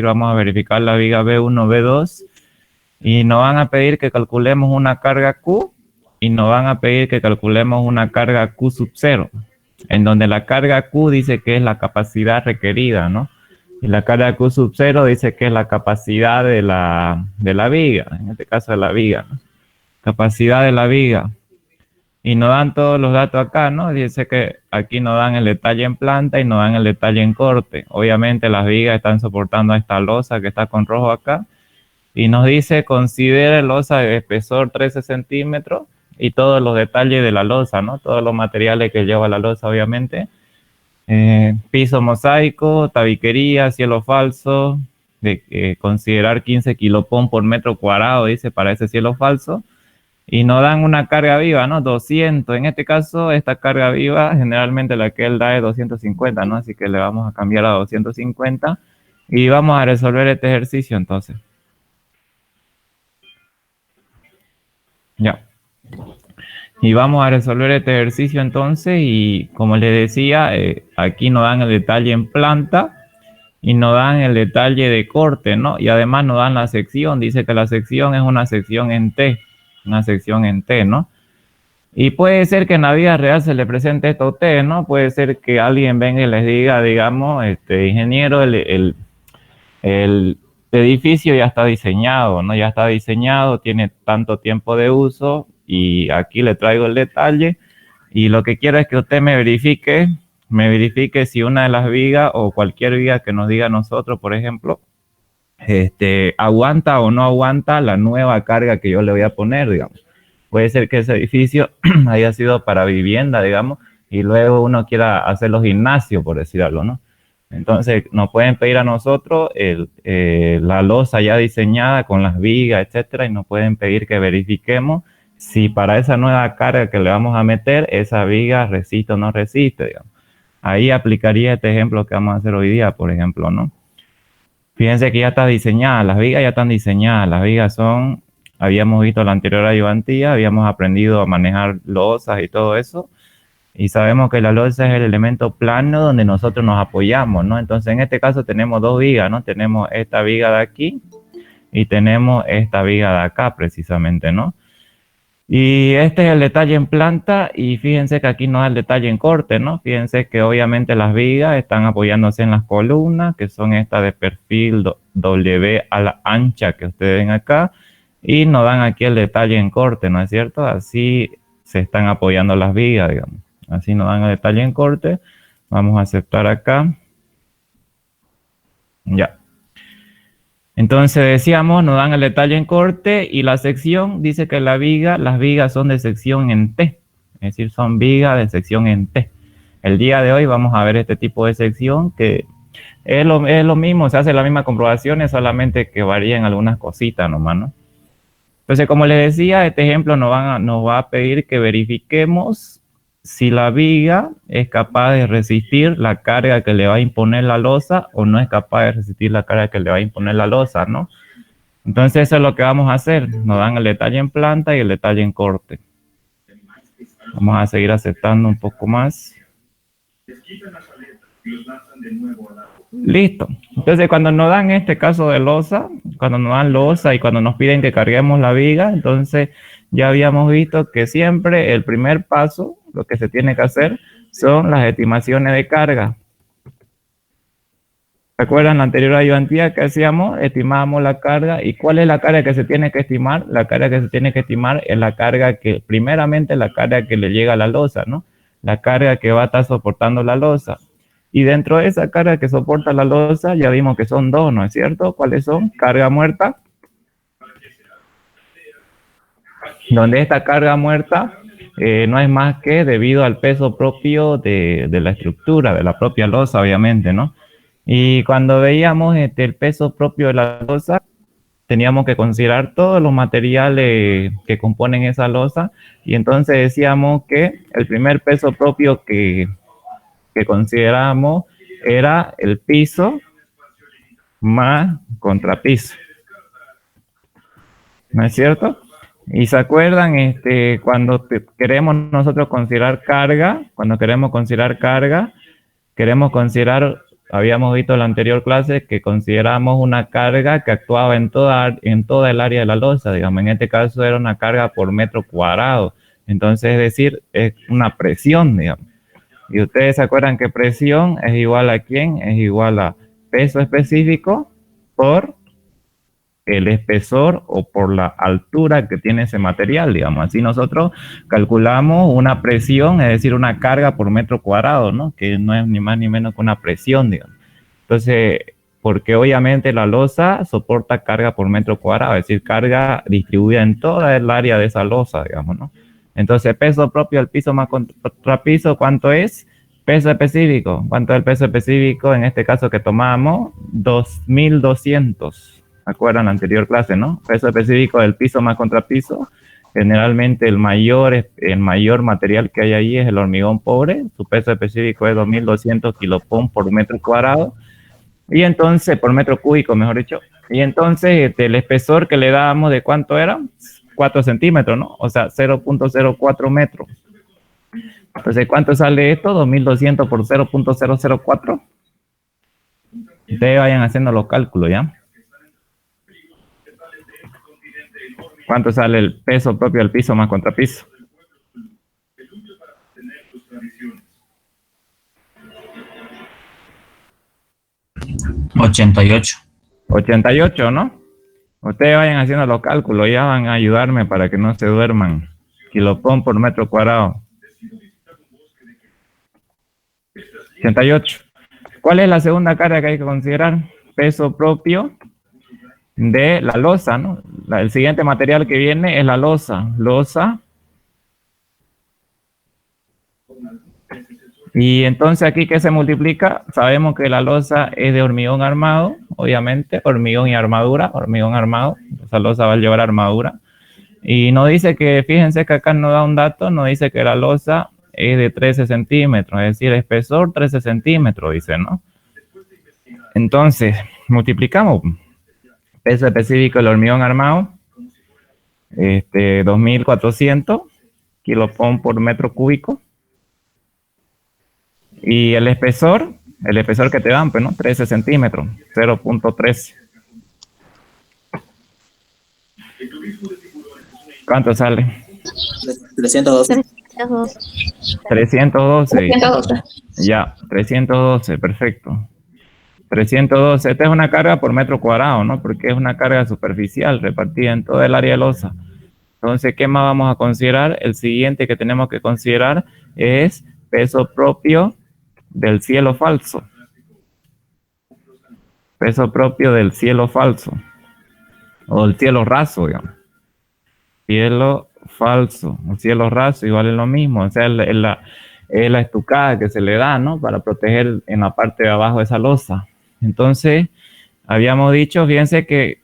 vamos a verificar la viga B1, B2 y nos van a pedir que calculemos una carga Q y nos van a pedir que calculemos una carga Q sub 0, en donde la carga Q dice que es la capacidad requerida, ¿no? Y la carga Q sub 0 dice que es la capacidad de la viga, en este caso de la viga, ¿no? Capacidad de la viga. Y nos dan todos los datos acá, ¿no? Dice que aquí nos dan el detalle en planta y nos dan el detalle en corte. Obviamente las vigas están soportando a esta losa que está con rojo acá. Y nos dice, considere losa de espesor 13 centímetros y todos los detalles de la losa, ¿no? Todos los materiales que lleva la losa, obviamente. Piso mosaico, tabiquería, cielo falso, considerar 15 kilopón por metro cuadrado, dice, para ese cielo falso. Y nos dan una carga viva, ¿no? 200. En este caso, esta carga viva, generalmente la que él da es 250, ¿no? Así que le vamos a cambiar a 250 y vamos a resolver este ejercicio, entonces. Ya. Y vamos a resolver este ejercicio, entonces, y como les decía, aquí nos dan el detalle en planta y nos dan el detalle de corte, ¿no? Y además nos dan la sección. Dice que la sección es una sección en T. Una sección en T, ¿no? Y puede ser que en la vida real se le presente esto a ustedes, ¿no? Puede ser que alguien venga y les diga, digamos, ingeniero, el edificio ya está diseñado, ¿no? Ya está diseñado, tiene tanto tiempo de uso y aquí le traigo el detalle y lo que quiero es que usted me verifique si una de las vigas o cualquier viga que nos diga a nosotros, por ejemplo, aguanta o no aguanta la nueva carga que yo le voy a poner, digamos. Puede ser que ese edificio haya sido para vivienda, digamos, y luego uno quiera hacer los gimnasios, por decir algo, ¿no? Entonces, nos pueden pedir a nosotros la losa ya diseñada con las vigas, etcétera, y nos pueden pedir que verifiquemos si para esa nueva carga que le vamos a meter, esa viga resiste o no resiste, digamos. Ahí aplicaría este ejemplo que vamos a hacer hoy día, por ejemplo, ¿no? Fíjense que ya está diseñada, las vigas ya están diseñadas, las vigas son, habíamos visto la anterior ayudantía, habíamos aprendido a manejar losas y todo eso, y sabemos que la losa es el elemento plano donde nosotros nos apoyamos, ¿no? Entonces, en este caso tenemos dos vigas, ¿no? Tenemos esta viga de aquí y tenemos esta viga de acá, precisamente, ¿no? Y este es el detalle en planta y fíjense que aquí no es el detalle en corte, ¿no? Fíjense que obviamente las vigas están apoyándose en las columnas, que son estas de perfil W a la ancha que ustedes ven acá, y nos dan aquí el detalle en corte, ¿no es cierto? Así se están apoyando las vigas, digamos. Así nos dan el detalle en corte. Vamos a aceptar acá. Ya. Entonces decíamos, nos dan el detalle en corte y la sección dice que las vigas son de sección en T, es decir, son vigas de sección en T. El día de hoy vamos a ver este tipo de sección que es lo mismo, se hace las mismas comprobaciones, solamente que varían algunas cositas nomás, ¿no? Entonces, como les decía, este ejemplo nos va a pedir que verifiquemos si la viga es capaz de resistir la carga que le va a imponer la losa o no es capaz de resistir la carga que le va a imponer la losa, ¿no? Entonces eso es lo que vamos a hacer. Nos dan el detalle en planta y el detalle en corte. Vamos a seguir aceptando un poco más. Listo. Entonces cuando nos dan este caso de losa, cuando nos dan losa y cuando nos piden que carguemos la viga, entonces ya habíamos visto que siempre el primer paso, lo que se tiene que hacer son las estimaciones de carga. ¿Se acuerdan la anterior ayudantía que hacíamos? Estimábamos la carga. ¿Y cuál es la carga que se tiene que estimar? La carga que se tiene que estimar es la carga que, primeramente, la carga que le llega a la losa, ¿no? La carga que va a estar soportando la losa. Y dentro de esa carga que soporta la losa, ya vimos que son dos, ¿no es cierto? ¿Cuáles son? Carga muerta. Donde esta carga muerta no es más que debido al peso propio de la estructura, de la propia losa, obviamente, ¿no? Y cuando veíamos el peso propio de la losa, teníamos que considerar todos los materiales que componen esa losa, y entonces decíamos que el primer peso propio que consideramos era el piso más contrapiso. ¿No es cierto? Y se acuerdan, cuando queremos nosotros considerar carga, queremos considerar habíamos visto en la anterior clase que consideramos una carga que actuaba en toda el área de la losa, digamos, en este caso era una carga por metro cuadrado, entonces es decir, es una presión, digamos. Y ustedes se acuerdan que presión es igual a ¿quién? Es igual a peso específico por el espesor o por la altura que tiene ese material, digamos. Así nosotros calculamos una presión, es decir, una carga por metro cuadrado, ¿no? Que no es ni más ni menos que una presión, digamos. Entonces, porque obviamente la losa soporta carga por metro cuadrado, es decir, carga distribuida en toda el área de esa losa, digamos, ¿no? Entonces, peso propio del piso más contra piso, ¿cuánto es? Peso específico. ¿Cuánto es el peso específico? En este caso que tomamos, 2200. ¿Acuerdan la anterior clase, no? Peso específico del piso más contrapiso. Generalmente el mayor material que hay ahí es el hormigón pobre. Su peso específico es 2200 kilopon por metro cuadrado. Y entonces, por metro cúbico, mejor dicho. Y entonces, el espesor que le dábamos, ¿de cuánto era? 4 centímetros, ¿no? O sea, 0.04 metros. Entonces, ¿cuánto sale esto? 2200 por 0.004. Ustedes vayan haciendo los cálculos, ¿ya? ¿Cuánto sale el peso propio del piso más contrapiso? 88. 88, ¿no? Ustedes vayan haciendo los cálculos, ya van a ayudarme para que no se duerman. Kilopon por metro cuadrado. 88. ¿Cuál es la segunda carga que hay que considerar? Peso propio de la losa, ¿no? El siguiente material que viene es la losa. Losa. Y entonces aquí, ¿qué se multiplica? Sabemos que la losa es de hormigón armado, obviamente, hormigón y armadura, hormigón armado. Esa losa va a llevar armadura. Y nos dice que, fíjense que acá nos da un dato, nos dice que la losa es de 13 centímetros, es decir, espesor 13 centímetros, dice, ¿no? Entonces, multiplicamos. Peso específico del hormigón armado, 2400 kilopon por metro cúbico. Y el espesor que te dan, pues, ¿no? 13 centímetros, 0.13. ¿Cuánto sale? 312. 312. Ya, 312, perfecto. 312, esta es una carga por metro cuadrado, ¿no? Porque es una carga superficial repartida en toda el área de losa. Entonces, ¿qué más vamos a considerar? El siguiente que tenemos que considerar es peso propio del cielo falso. Peso propio del cielo falso. O el cielo raso, digamos. Cielo falso. El cielo raso igual es lo mismo. O sea, es la estucada que se le da, ¿no? Para proteger en la parte de abajo de esa losa. Entonces, habíamos dicho, fíjense que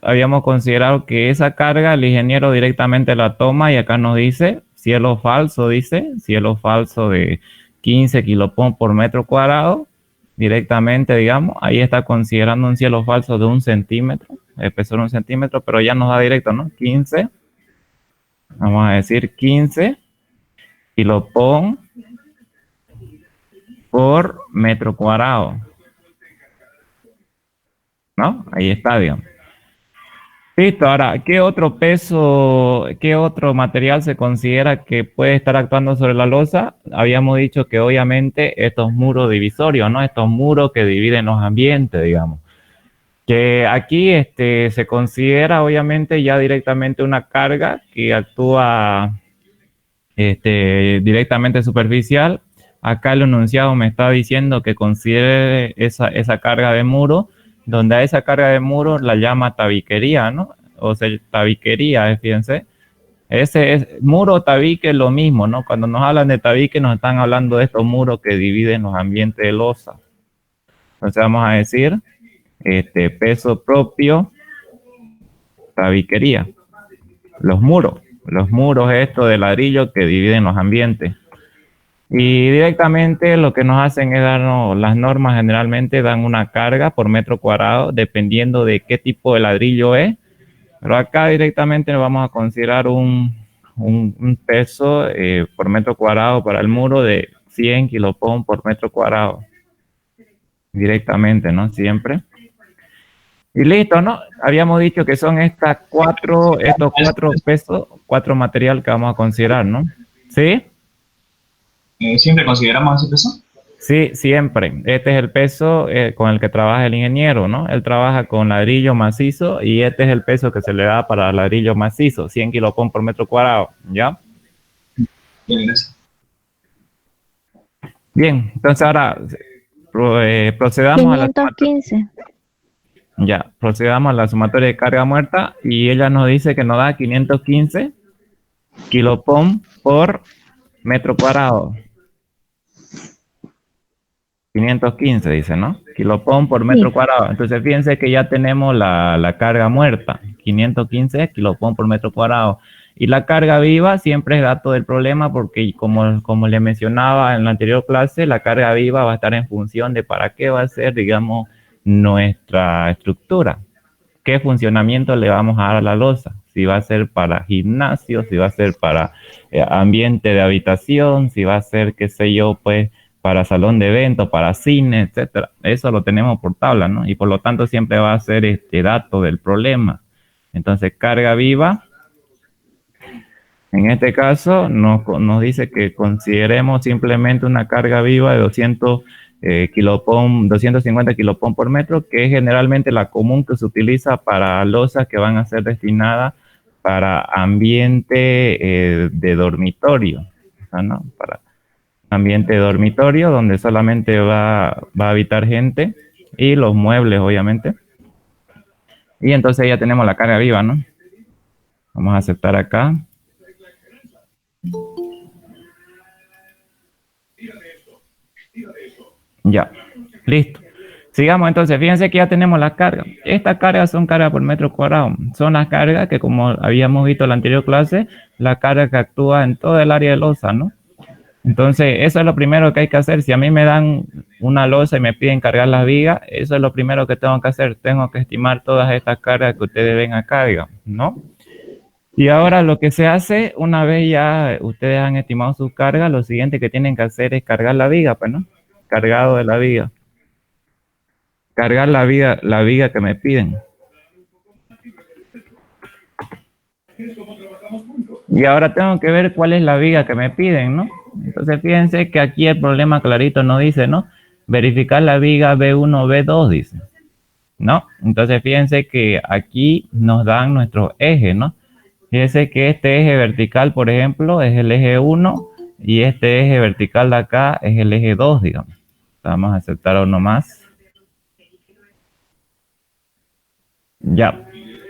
habíamos considerado que esa carga el ingeniero directamente la toma y acá nos dice cielo falso de 15 kilopon por metro cuadrado, directamente, digamos, ahí está considerando un cielo falso de 1 centímetro, espesor 1 centímetro, pero ya nos da directo, ¿no? 15, vamos a decir 15 kilopon por metro cuadrado, ¿no? Ahí está, digamos. Listo, ahora, ¿qué otro peso, qué otro material se considera que puede estar actuando sobre la losa? Habíamos dicho que obviamente estos muros divisorios, ¿no? Estos muros que dividen los ambientes, digamos. Que aquí se considera obviamente ya directamente una carga que actúa directamente superficial. Acá el enunciado me está diciendo que considere esa carga de muro, donde a esa carga de muro la llama tabiquería, ¿no? O sea, tabiquería, fíjense. Ese es muro, tabique, lo mismo, ¿no? Cuando nos hablan de tabique, nos están hablando de estos muros que dividen los ambientes de losa. Entonces vamos a decir, peso propio, tabiquería. Los muros estos de ladrillo que dividen los ambientes. Y directamente lo que nos hacen es darnos, las normas generalmente dan una carga por metro cuadrado dependiendo de qué tipo de ladrillo es, pero acá directamente vamos a considerar un peso por metro cuadrado para el muro de 100 kilopon por metro cuadrado. directamente, ¿no? Siempre. Y listo, ¿no? Habíamos dicho que son estos cuatro pesos, cuatro material que vamos a considerar, ¿no? ¿Sí? ¿Siempre consideramos ese peso? Sí, siempre. Este es el peso con el que trabaja el ingeniero, ¿no? Él trabaja con ladrillo macizo y este es el peso que se le da para ladrillo macizo, 100 kilopon por metro cuadrado, ¿ya? Bien, gracias. Bien, entonces ahora procedamos a la 515. ya, procedamos a la sumatoria de carga muerta y ella nos dice que nos da 515 kilopon por metro cuadrado. 515 dice, ¿no? Kilopon por metro cuadrado. Entonces fíjense que ya tenemos la carga muerta, 515 kilopon por metro cuadrado. Y la carga viva siempre es dato del problema porque como le mencionaba en la anterior clase, la carga viva va a estar en función de para qué va a ser, digamos, nuestra estructura. ¿Qué funcionamiento le vamos a dar a la losa? Si va a ser para gimnasio, si va a ser para ambiente de habitación, si va a ser, qué sé yo, pues, para salón de eventos, para cine, etcétera. Eso lo tenemos por tabla, ¿no? Y por lo tanto siempre va a ser este dato del problema. Entonces, carga viva, en este caso, nos dice que consideremos simplemente una carga viva de 250 kilopon por metro, que es generalmente la común que se utiliza para losas que van a ser destinadas para ambiente de dormitorio, ¿no? Para ambiente de dormitorio donde solamente va a habitar gente y los muebles, obviamente. Y entonces ya tenemos la carga viva, ¿no? Vamos a aceptar acá. Ya, listo. Sigamos entonces, fíjense que ya tenemos la carga. Estas cargas son cargas por metro cuadrado. Son las cargas que, como habíamos visto en la anterior clase, la carga que actúa en todo el área de losa, ¿no? Entonces, eso es lo primero que hay que hacer. Si a mí me dan una losa y me piden cargar las vigas, eso es lo primero que tengo que hacer. Tengo que estimar todas estas cargas que ustedes ven acá, digamos, ¿no? Y ahora lo que se hace, una vez ya ustedes han estimado su carga, lo siguiente que tienen que hacer es cargar la viga, pues, ¿no? Cargado de la viga. Cargar la viga que me piden. Y ahora tengo que ver cuál es la viga que me piden, ¿no? Entonces fíjense que aquí el problema clarito nos dice, ¿no? Verificar la viga B1, B2, dice, ¿no? Entonces fíjense que aquí nos dan nuestros ejes, ¿no? Fíjense que este eje vertical, por ejemplo, es el eje 1 y este eje vertical de acá es el eje 2, digamos. Vamos a aceptar uno más. Ya.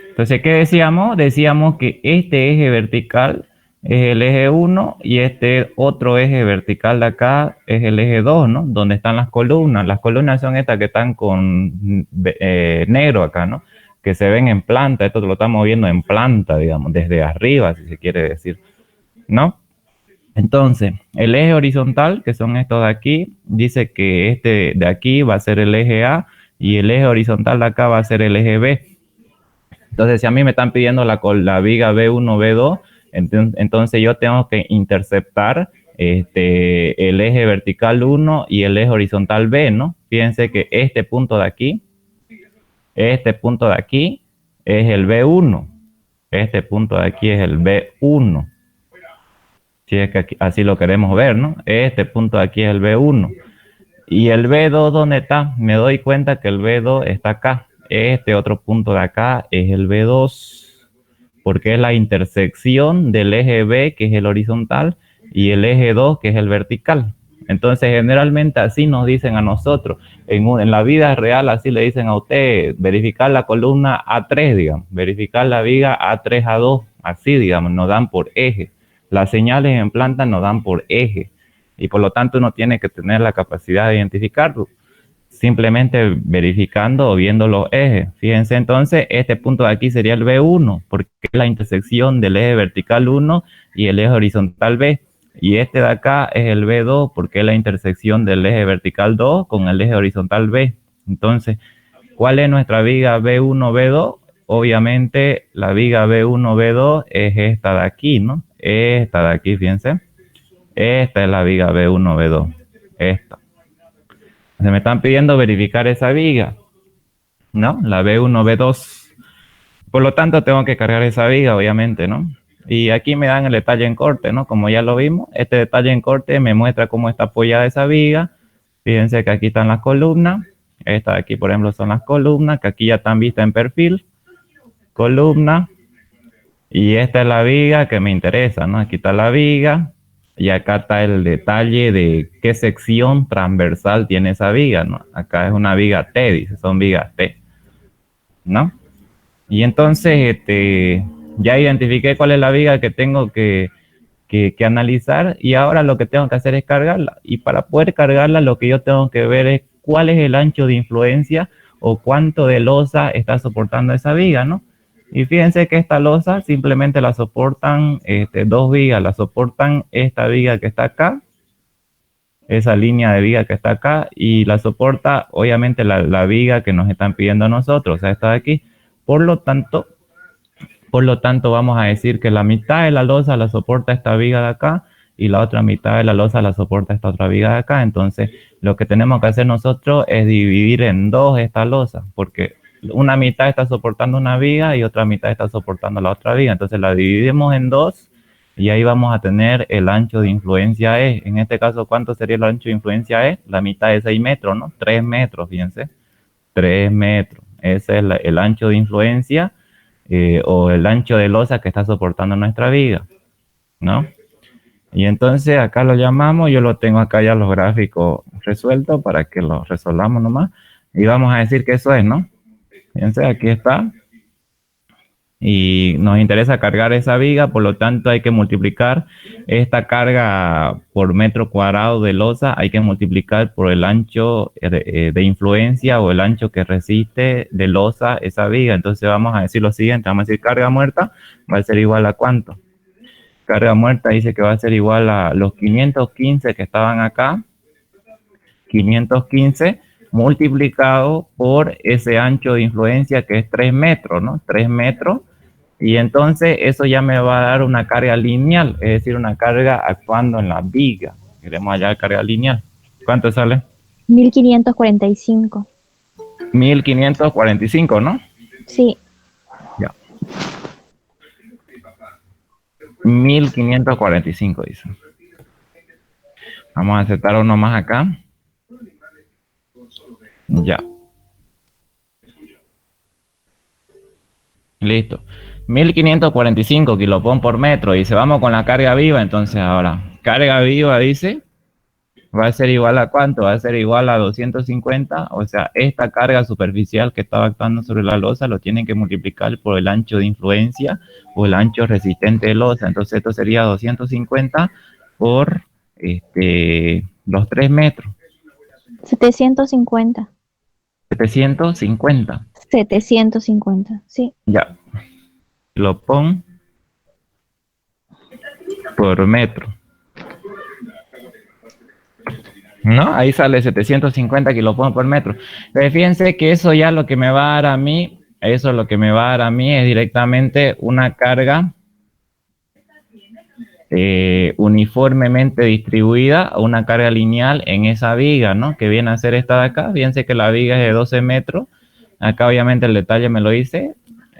Entonces, ¿qué decíamos? Decíamos que este eje vertical es el eje 1 y este otro eje vertical de acá es el eje 2, ¿no? Donde están las columnas. Las columnas son estas que están con negro acá, ¿no? Que se ven en planta. Esto lo estamos viendo en planta, digamos, desde arriba, si se quiere decir, ¿no? Entonces, el eje horizontal, que son estos de aquí, dice que este de aquí va a ser el eje A y el eje horizontal de acá va a ser el eje B. Entonces, si a mí me están pidiendo la viga B1, B2, entonces yo tengo que interceptar el eje vertical 1 y el eje horizontal B, ¿no? Fíjense que este punto de aquí es el B1. Este punto de aquí es el B1. Si es que aquí, así lo queremos ver, ¿no? Este punto de aquí es el B1. ¿Y el B2 dónde está? Me doy cuenta que el B2 está acá. Este otro punto de acá es el B2, porque es la intersección del eje B, que es el horizontal, y el eje 2, que es el vertical. Entonces, generalmente así nos dicen a nosotros. En la vida real así le dicen a usted, verificar la columna A3, digamos, verificar la viga A3, A2, así, digamos, nos dan por eje. Las señales en planta nos dan por eje y por lo tanto uno tiene que tener la capacidad de identificarlo simplemente verificando o viendo los ejes. Fíjense entonces, este punto de aquí sería el B1 porque es la intersección del eje vertical 1 y el eje horizontal B. Y este de acá es el B2 porque es la intersección del eje vertical 2 con el eje horizontal B. Entonces, ¿cuál es nuestra viga B1, B2? Obviamente la viga B1, B2 es esta de aquí, ¿no? Esta de aquí, fíjense. Esta es la viga B1, B2. Esta. Se me están pidiendo verificar esa viga, ¿no? La B1, B2. Por lo tanto, tengo que cargar esa viga, obviamente, ¿no? Y aquí me dan el detalle en corte, ¿no? Como ya lo vimos, este detalle en corte me muestra cómo está apoyada esa viga. Fíjense que aquí están las columnas. Esta de aquí, por ejemplo, son las columnas, que aquí ya están vistas en perfil. Columna. Y esta es la viga que me interesa, ¿no? Aquí está la viga. Y acá está el detalle de qué sección transversal tiene esa viga, ¿no? Acá es una viga T, dice, son vigas T, ¿no? Y entonces, ya identifiqué cuál es la viga que tengo que analizar, y ahora lo que tengo que hacer es cargarla. Y para poder cargarla, lo que yo tengo que ver es cuál es el ancho de influencia o cuánto de losa está soportando esa viga, ¿no? Y fíjense que esta losa simplemente la soportan dos vigas, la soportan esta viga que está acá, esa línea de viga que está acá, y la soporta obviamente la viga que nos están pidiendo a nosotros, o sea, esta de aquí. Por lo tanto, vamos a decir que la mitad de la losa la soporta esta viga de acá y la otra mitad de la losa la soporta esta otra viga de acá. Entonces, lo que tenemos que hacer nosotros es dividir en dos esta losa, porque una mitad está soportando una viga y otra mitad está soportando la otra viga. Entonces, la dividimos en dos y ahí vamos a tener el ancho de influencia E. En este caso, ¿cuánto sería el ancho de influencia E? La mitad de 6 metros, ¿no? 3 metros, fíjense. 3 metros. Ese es el ancho de influencia. O el ancho de losa que está soportando nuestra viga, ¿no? Y entonces acá lo llamamos, yo lo tengo acá ya los gráficos resueltos para que los resolvamos nomás, y vamos a decir que eso es, ¿no? Fíjense, aquí está, y nos interesa cargar esa viga, por lo tanto hay que multiplicar esta carga por metro cuadrado de losa, hay que multiplicar por el ancho de influencia o el ancho que resiste de losa esa viga. Entonces vamos a decir lo siguiente, vamos a decir carga muerta va a ser igual a ¿cuánto? Carga muerta dice que va a ser igual a los 515 que estaban acá, 515 multiplicado por ese ancho de influencia que es 3 metros, ¿no? 3 metros. Y entonces eso ya me va a dar una carga lineal, es decir, una carga actuando en la viga. Queremos hallar carga lineal. ¿Cuánto sale? 1545. 1545, ¿no? Sí. Ya. 1545 dice. Vamos a aceptar uno más acá. Ya. Listo. 1545 kilopon por metro. Dice, vamos con la carga viva. Entonces ahora, carga viva dice, va a ser igual a ¿cuánto? Va a ser igual a 250. O sea, esta carga superficial que estaba actuando sobre la losa lo tienen que multiplicar por el ancho de influencia o el ancho resistente de losa. Entonces esto sería 250 por los 3 metros. 750. 750. 750, sí. Ya. Kilopon por metro. ¿No? Ahí sale 750 kilopon por metro. Pero fíjense que eso ya lo que me va a dar a mí, eso lo que me va a dar a mí es directamente una carga uniformemente distribuida, una carga lineal en esa viga, ¿no? Que viene a ser esta de acá. Fíjense que la viga es de 12 metros. Acá obviamente el detalle me lo hice.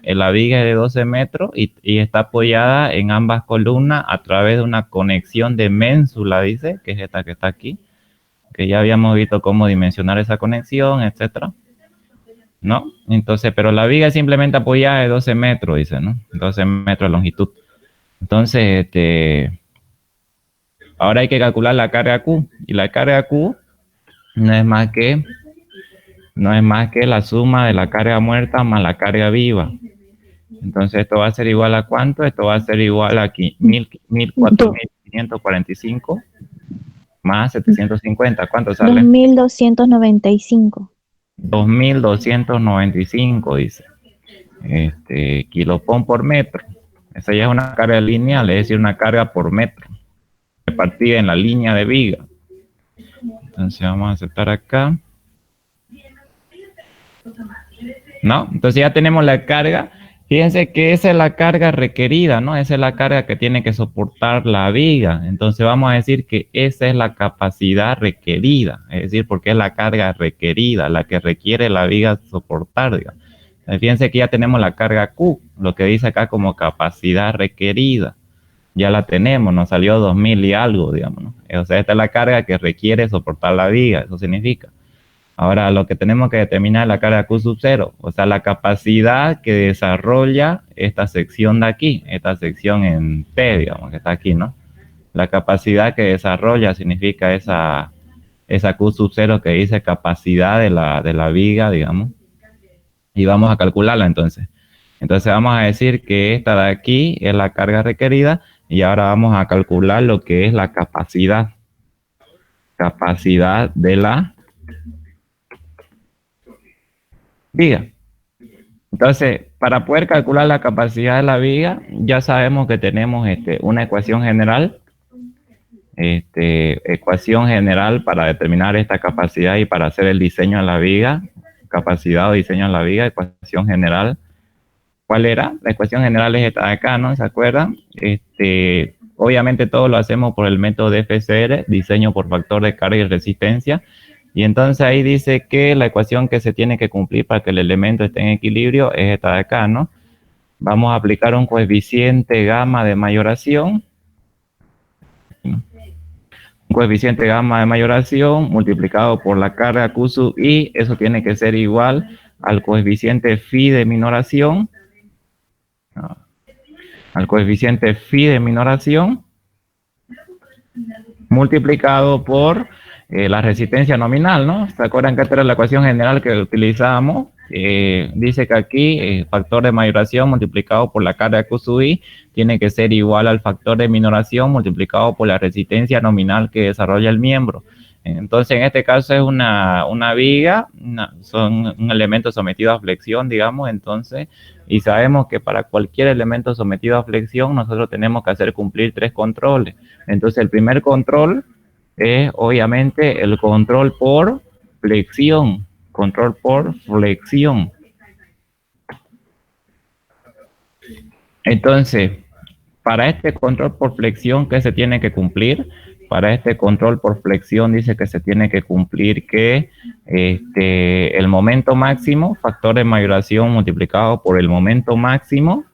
La viga es de 12 metros y está apoyada en ambas columnas a través de una conexión de ménsula, dice, que es esta que está aquí, que ya habíamos visto cómo dimensionar esa conexión, etcétera, ¿no? Entonces, pero la viga es simplemente apoyada de 12 metros, dice, ¿no? 12 metros de longitud. Entonces, ahora hay que calcular la carga Q, y la carga Q no es más que la suma de la carga muerta más la carga viva. Entonces esto va a ser igual a ¿cuánto? Esto va a ser igual a 4.545 más 750. ¿Cuánto sale? 2295. 2.295 dice. Kilopon por metro. Esa ya es una carga lineal, es decir, una carga por metro, repartida en la línea de viga. Entonces vamos a aceptar acá. ¿No? Entonces ya tenemos la carga Fíjense que esa es la carga requerida, ¿no? Esa es la carga que tiene que soportar la viga. Entonces vamos a decir que esa es la capacidad requerida, es decir, porque es la carga requerida, la que requiere la viga soportar, digamos. Fíjense que ya tenemos la carga Q, lo que dice acá como capacidad requerida. Ya la tenemos, nos salió 2000 y algo, digamos, ¿no? O sea, esta es la carga que requiere soportar la viga, eso significa. Ahora, lo que tenemos que determinar es la carga Q sub 0, o sea, la capacidad que desarrolla esta sección de aquí, esta sección en T, digamos, que está aquí, ¿no? La capacidad que desarrolla significa esa Q sub 0 que dice capacidad de la viga, digamos, y vamos a calcularla entonces. Entonces vamos a decir que esta de aquí es la carga requerida y ahora vamos a calcular lo que es la capacidad de la viga. Entonces, para poder calcular la capacidad de la viga, ya sabemos que tenemos una ecuación general, ecuación general para determinar esta capacidad y para hacer el diseño de la viga, capacidad o diseño de la viga, ecuación general. ¿Cuál era? La ecuación general es esta de acá, ¿no? ¿Se acuerdan? Obviamente todo lo hacemos por el método de FCR, diseño por factor de carga y resistencia. Y entonces ahí dice que la ecuación que se tiene que cumplir para que el elemento esté en equilibrio es esta de acá, ¿no? Vamos a aplicar un coeficiente gamma de mayoración. Un coeficiente gamma de mayoración multiplicado por la carga Q sub I, eso tiene que ser igual al coeficiente phi de minoración. Al coeficiente phi de minoración multiplicado por la resistencia nominal, ¿no? ¿Se acuerdan que esta era la ecuación general que utilizábamos? Dice que aquí factor de mayoración multiplicado por la carga Q sub I tiene que ser igual al factor de minoración multiplicado por la resistencia nominal que desarrolla el miembro. Entonces, en este caso es una viga, son un elemento sometido a flexión, digamos, entonces, y sabemos que para cualquier elemento sometido a flexión nosotros tenemos que hacer cumplir 3 controles. Entonces, el primer control es obviamente el control por flexión, Entonces, para este control por flexión, ¿qué se tiene que cumplir? Para este control por flexión dice que se tiene que cumplir que el momento máximo, factor de mayoración multiplicado por el momento máximo,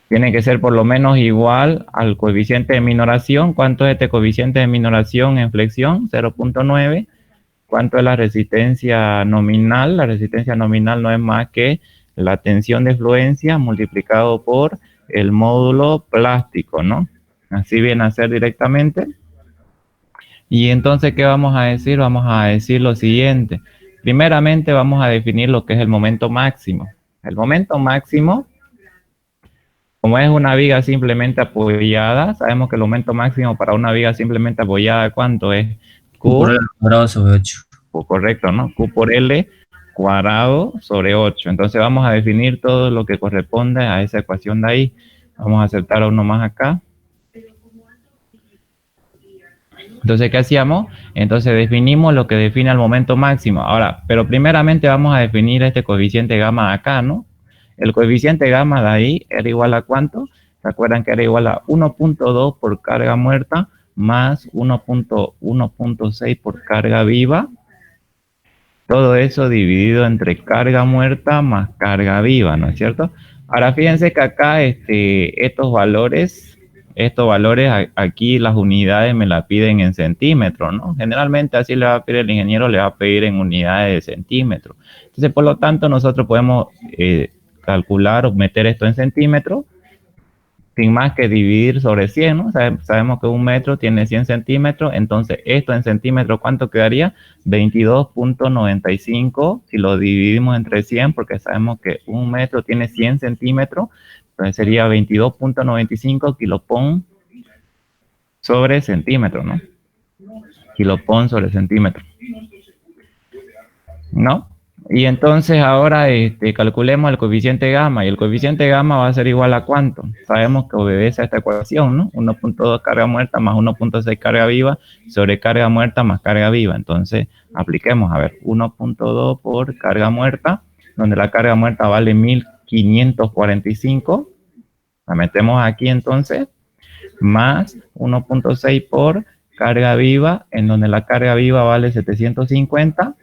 tiene que ser por lo menos igual al coeficiente de minoración. ¿Cuánto es este coeficiente de minoración en flexión? 0.9. ¿Cuánto es la resistencia nominal? La resistencia nominal no es más que la tensión de fluencia multiplicado por el módulo plástico, ¿no? Así viene a ser directamente. Y entonces, ¿qué vamos a decir? Vamos a decir lo siguiente. Primeramente vamos a definir lo que es el momento máximo. El momento máximo, como es una viga simplemente apoyada, sabemos que el momento máximo para una viga simplemente apoyada, ¿cuánto es? Q por L cuadrado sobre 8. Correcto, ¿no? Q por L cuadrado sobre 8. Entonces vamos a definir todo lo que corresponde a esa ecuación de ahí. Vamos a aceptar uno más acá. Entonces, ¿qué hacíamos? Entonces definimos lo que define el momento máximo. Ahora, pero primeramente vamos a definir este coeficiente gamma de acá, ¿no? El coeficiente gamma de ahí era igual a ¿cuánto? ¿Se acuerdan que era igual a 1.2 por carga muerta más 1.6 por carga viva? Todo eso dividido entre carga muerta más carga viva, ¿no es cierto? Ahora fíjense que acá estos valores aquí las unidades me la piden en centímetros, ¿no? Generalmente así le va a pedir el ingeniero, le va a pedir en unidades de centímetros. Entonces, por lo tanto, nosotros podemos calcular o meter esto en centímetros sin más que dividir sobre 100, ¿no? Sabemos que un metro tiene 100 centímetros, entonces esto en centímetros, ¿cuánto quedaría? 22.95, si lo dividimos entre 100, porque sabemos que un metro tiene 100 centímetros, entonces sería 22.95 kilopon sobre centímetro, ¿no? Kilopon sobre centímetro, ¿no? Y entonces ahora calculemos el coeficiente gamma, y el coeficiente gamma va a ser igual a ¿cuánto? Sabemos que obedece a esta ecuación, ¿no? 1.2 carga muerta más 1.6 carga viva sobre carga muerta más carga viva. Entonces apliquemos, a ver, 1.2 por carga muerta, donde la carga muerta vale 1500 1545, la metemos aquí entonces, más 1.6 por carga viva, en donde la carga viva vale 750,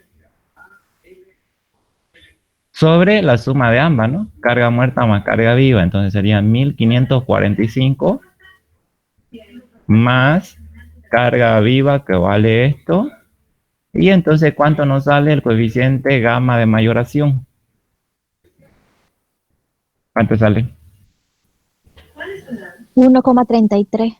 sobre la suma de ambas, ¿no? Carga muerta más carga viva, entonces sería 1545 más carga viva, que vale esto. Y entonces, ¿cuánto nos sale el coeficiente gamma de mayoración? ¿Cuánto sale? 1,33.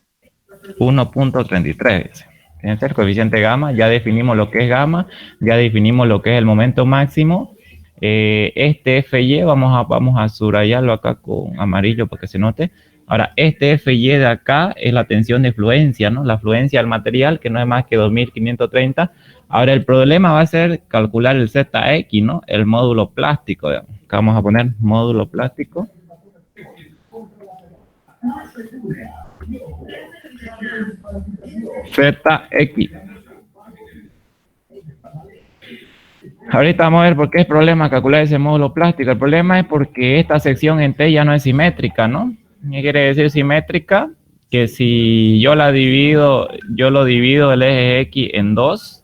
1.33, dice. Fíjense, el coeficiente gamma, ya definimos lo que es gamma, ya definimos lo que es el momento máximo. Este FY, vamos a subrayarlo acá con amarillo para que se note. Ahora, este FY de acá es la tensión de fluencia, ¿no? La fluencia del material, que no es más que 2530. Ahora, el problema va a ser calcular el ZX, ¿no? El módulo plástico, digamos. Acá vamos a poner módulo plástico. ZX. Ahorita vamos a ver por qué es problema calcular ese módulo plástico. El problema es porque esta sección en T ya no es simétrica, ¿no? ¿Qué quiere decir simétrica? Que si yo la divido, yo lo divido el eje X en dos,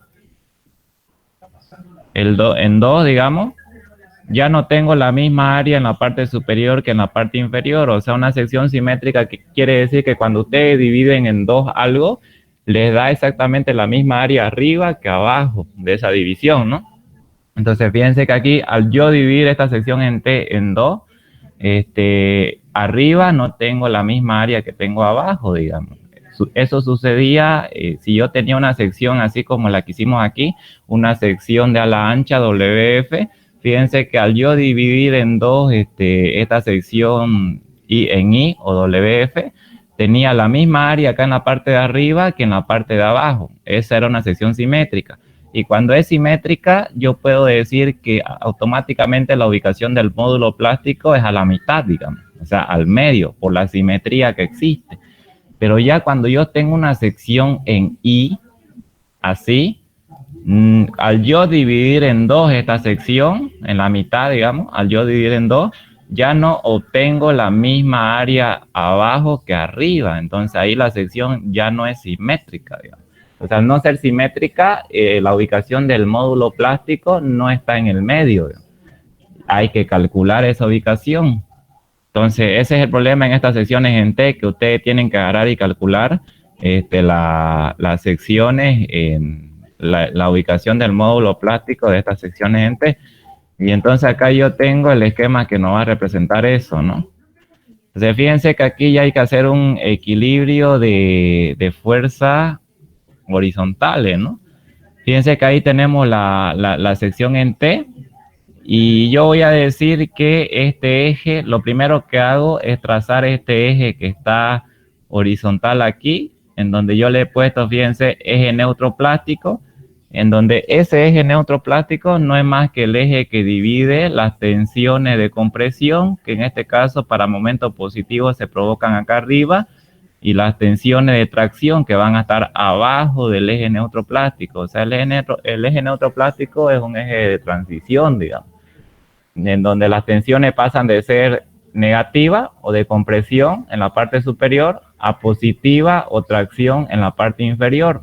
en dos, digamos, ya no tengo la misma área en la parte superior que en la parte inferior. O sea, una sección simétrica que quiere decir que cuando ustedes dividen en dos algo, les da exactamente la misma área arriba que abajo de esa división, ¿no? Entonces, fíjense que aquí, al yo dividir esta sección en T en 2, arriba no tengo la misma área que tengo abajo, digamos. Eso sucedía si yo tenía una sección así como la que hicimos aquí, una sección de ala ancha WF. Fíjense que al yo dividir en 2 esta sección en I o WF, tenía la misma área acá en la parte de arriba que en la parte de abajo. Esa era una sección simétrica. Y cuando es simétrica, yo puedo decir que automáticamente la ubicación del módulo plástico es a la mitad, digamos. O sea, al medio, por la simetría que existe. Pero ya cuando yo tengo una sección en I, así, al yo dividir en 2 esta sección, en la mitad, digamos, al yo dividir en 2, ya no obtengo la misma área abajo que arriba. Entonces ahí la sección ya no es simétrica, digamos. O sea, al no ser simétrica, la ubicación del módulo plástico no está en el medio. Hay que calcular esa ubicación. Entonces, ese es el problema en estas secciones en T, que ustedes tienen que agarrar y calcular las secciones, la ubicación del módulo plástico de estas secciones en T. Y entonces acá yo tengo el esquema que nos va a representar eso, ¿no? Entonces, fíjense que aquí ya hay que hacer un equilibrio de fuerza horizontales, ¿no? Fíjense que ahí tenemos la sección en T, y yo voy a decir que este eje, lo primero que hago es trazar este eje que está horizontal aquí, en donde yo le he puesto, fíjense, eje neutro plástico, en donde ese eje neutro plástico no es más que el eje que divide las tensiones de compresión, que en este caso para momentos positivos se provocan acá arriba, y las tensiones de tracción que van a estar abajo del eje neutroplástico. O sea, el eje neutroplástico es un eje de transición, digamos, en donde las tensiones pasan de ser negativa o de compresión en la parte superior a positiva o tracción en la parte inferior.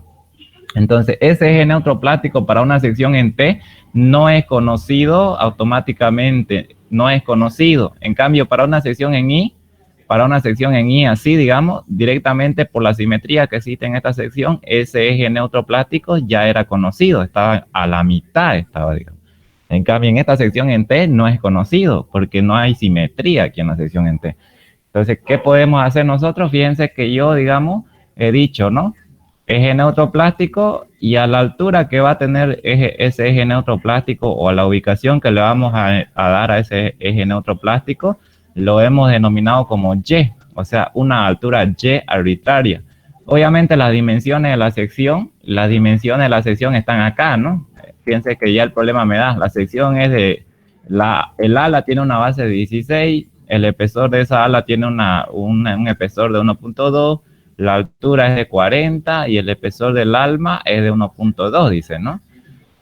Entonces, ese eje neutroplástico para una sección en T no es conocido automáticamente, no es conocido. En cambio, para una sección en I, así, digamos, directamente por la simetría que existe en esta sección, ese eje neutroplástico ya era conocido, estaba a la mitad, digamos. En cambio, en esta sección en T no es conocido, porque no hay simetría aquí en la sección en T. Entonces, ¿qué podemos hacer nosotros? Fíjense que yo, digamos, he dicho, ¿no? Eje neutroplástico, y a la altura que va a tener ese eje neutroplástico, o a la ubicación que le vamos a dar a ese eje neutroplástico, lo hemos denominado como Y, o sea, una altura Y arbitraria. Obviamente las dimensiones de la sección están acá, ¿no? Fíjense que ya el problema me da, la sección es el ala tiene una base de 16, el espesor de esa ala tiene un espesor de 1.2, la altura es de 40 y el espesor del alma es de 1.2, dice, ¿no?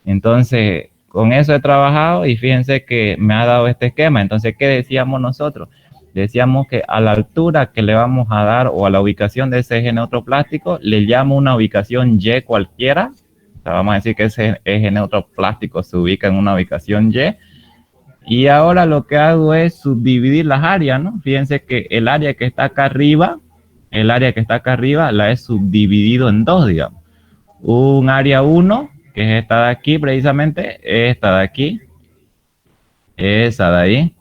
Entonces, con eso he trabajado y fíjense que me ha dado este esquema. Entonces, ¿qué decíamos nosotros? Decíamos que a la altura que le vamos a dar o a la ubicación de ese eje neutro plástico, le llamo una ubicación Y cualquiera. O sea, vamos a decir que ese eje neutro plástico se ubica en una ubicación Y. Y ahora lo que hago es subdividir las áreas, ¿no? Fíjense que el área que está acá arriba, la he subdividido en dos, digamos. Un área 1, que es esta de aquí precisamente, esta de aquí, esa de ahí.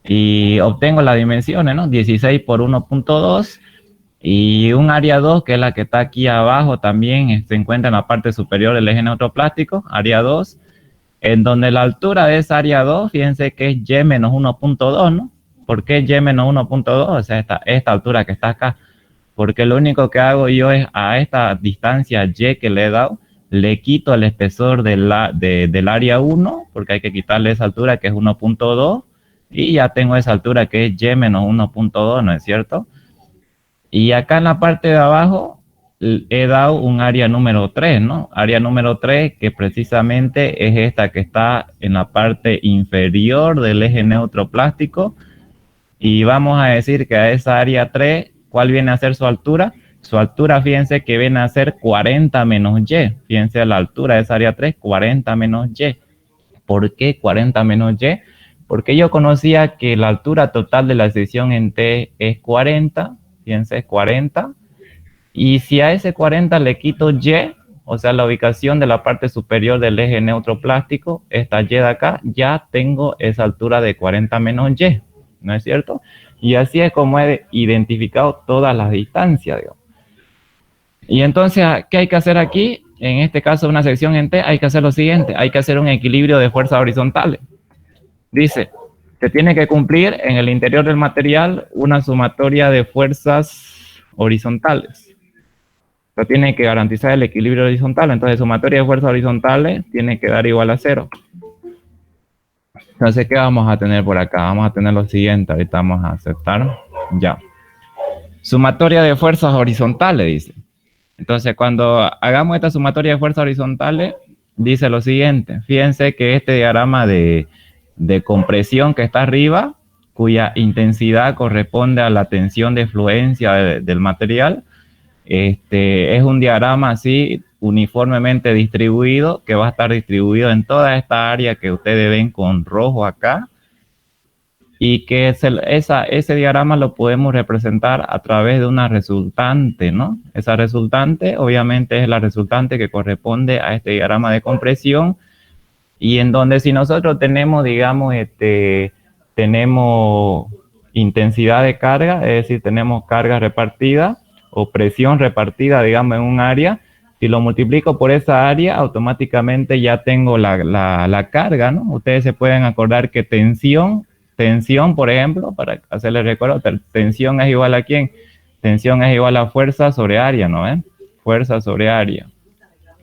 Y obtengo las dimensiones, ¿no? 16 por 1.2. Y un área 2, que es la que está aquí abajo, también se encuentra en la parte superior del eje neutro plástico, área 2. En donde la altura de esa área 2, fíjense que es Y menos 1.2, ¿no? ¿Por qué Y menos 1.2? O sea, esta altura que está acá. Porque lo único que hago yo es a esta distancia Y que le he dado, le quito el espesor del área 1, porque hay que quitarle esa altura que es 1.2, y ya tengo esa altura que es Y menos 1.2, ¿no es cierto? Y acá en la parte de abajo he dado un área número 3, ¿no? Área número 3, que precisamente es esta que está en la parte inferior del eje neutro plástico. Y vamos a decir que a esa área 3, ¿cuál viene a ser su altura? Su altura, fíjense que viene a ser 40 menos Y. Fíjense a la altura de esa área 3, 40 menos Y. ¿Por qué 40 menos Y? Porque yo conocía que la altura total de la sección en T es 40. Fíjense, es 40. Y si a ese 40 le quito Y, o sea, la ubicación de la parte superior del eje neutro plástico, esta Y de acá, ya tengo esa altura de 40 menos Y, ¿no es cierto? Y así es como he identificado todas las distancias, digamos. Y entonces, ¿qué hay que hacer aquí? En este caso, una sección en T, hay que hacer lo siguiente, hay que hacer un equilibrio de fuerzas horizontales. Dice, se tiene que cumplir en el interior del material una sumatoria de fuerzas horizontales. Tiene que garantizar el equilibrio horizontal. Entonces, sumatoria de fuerzas horizontales tiene que dar igual a 0. Entonces, ¿qué vamos a tener por acá? Vamos a tener lo siguiente. Ahorita vamos a aceptar. Ya. Sumatoria de fuerzas horizontales, dice. Entonces, cuando hagamos esta sumatoria de fuerzas horizontales, dice lo siguiente. Fíjense que este diagrama de compresión que está arriba, cuya intensidad corresponde a la tensión de fluencia del material, es un diagrama así uniformemente distribuido, que va a estar distribuido en toda esta área que ustedes ven con rojo acá, y que ese diagrama lo podemos representar a través de una resultante, ¿no? Esa resultante obviamente es la resultante que corresponde a este diagrama de compresión, y en donde si nosotros tenemos, digamos, tenemos intensidad de carga, es decir, tenemos carga repartida, o presión repartida, digamos, en un área, si lo multiplico por esa área, automáticamente ya tengo la carga, ¿no? Ustedes se pueden acordar que tensión, por ejemplo, para hacerles recuerdo, tensión es igual a ¿quién? Tensión es igual a fuerza sobre área, ¿no? Fuerza sobre área.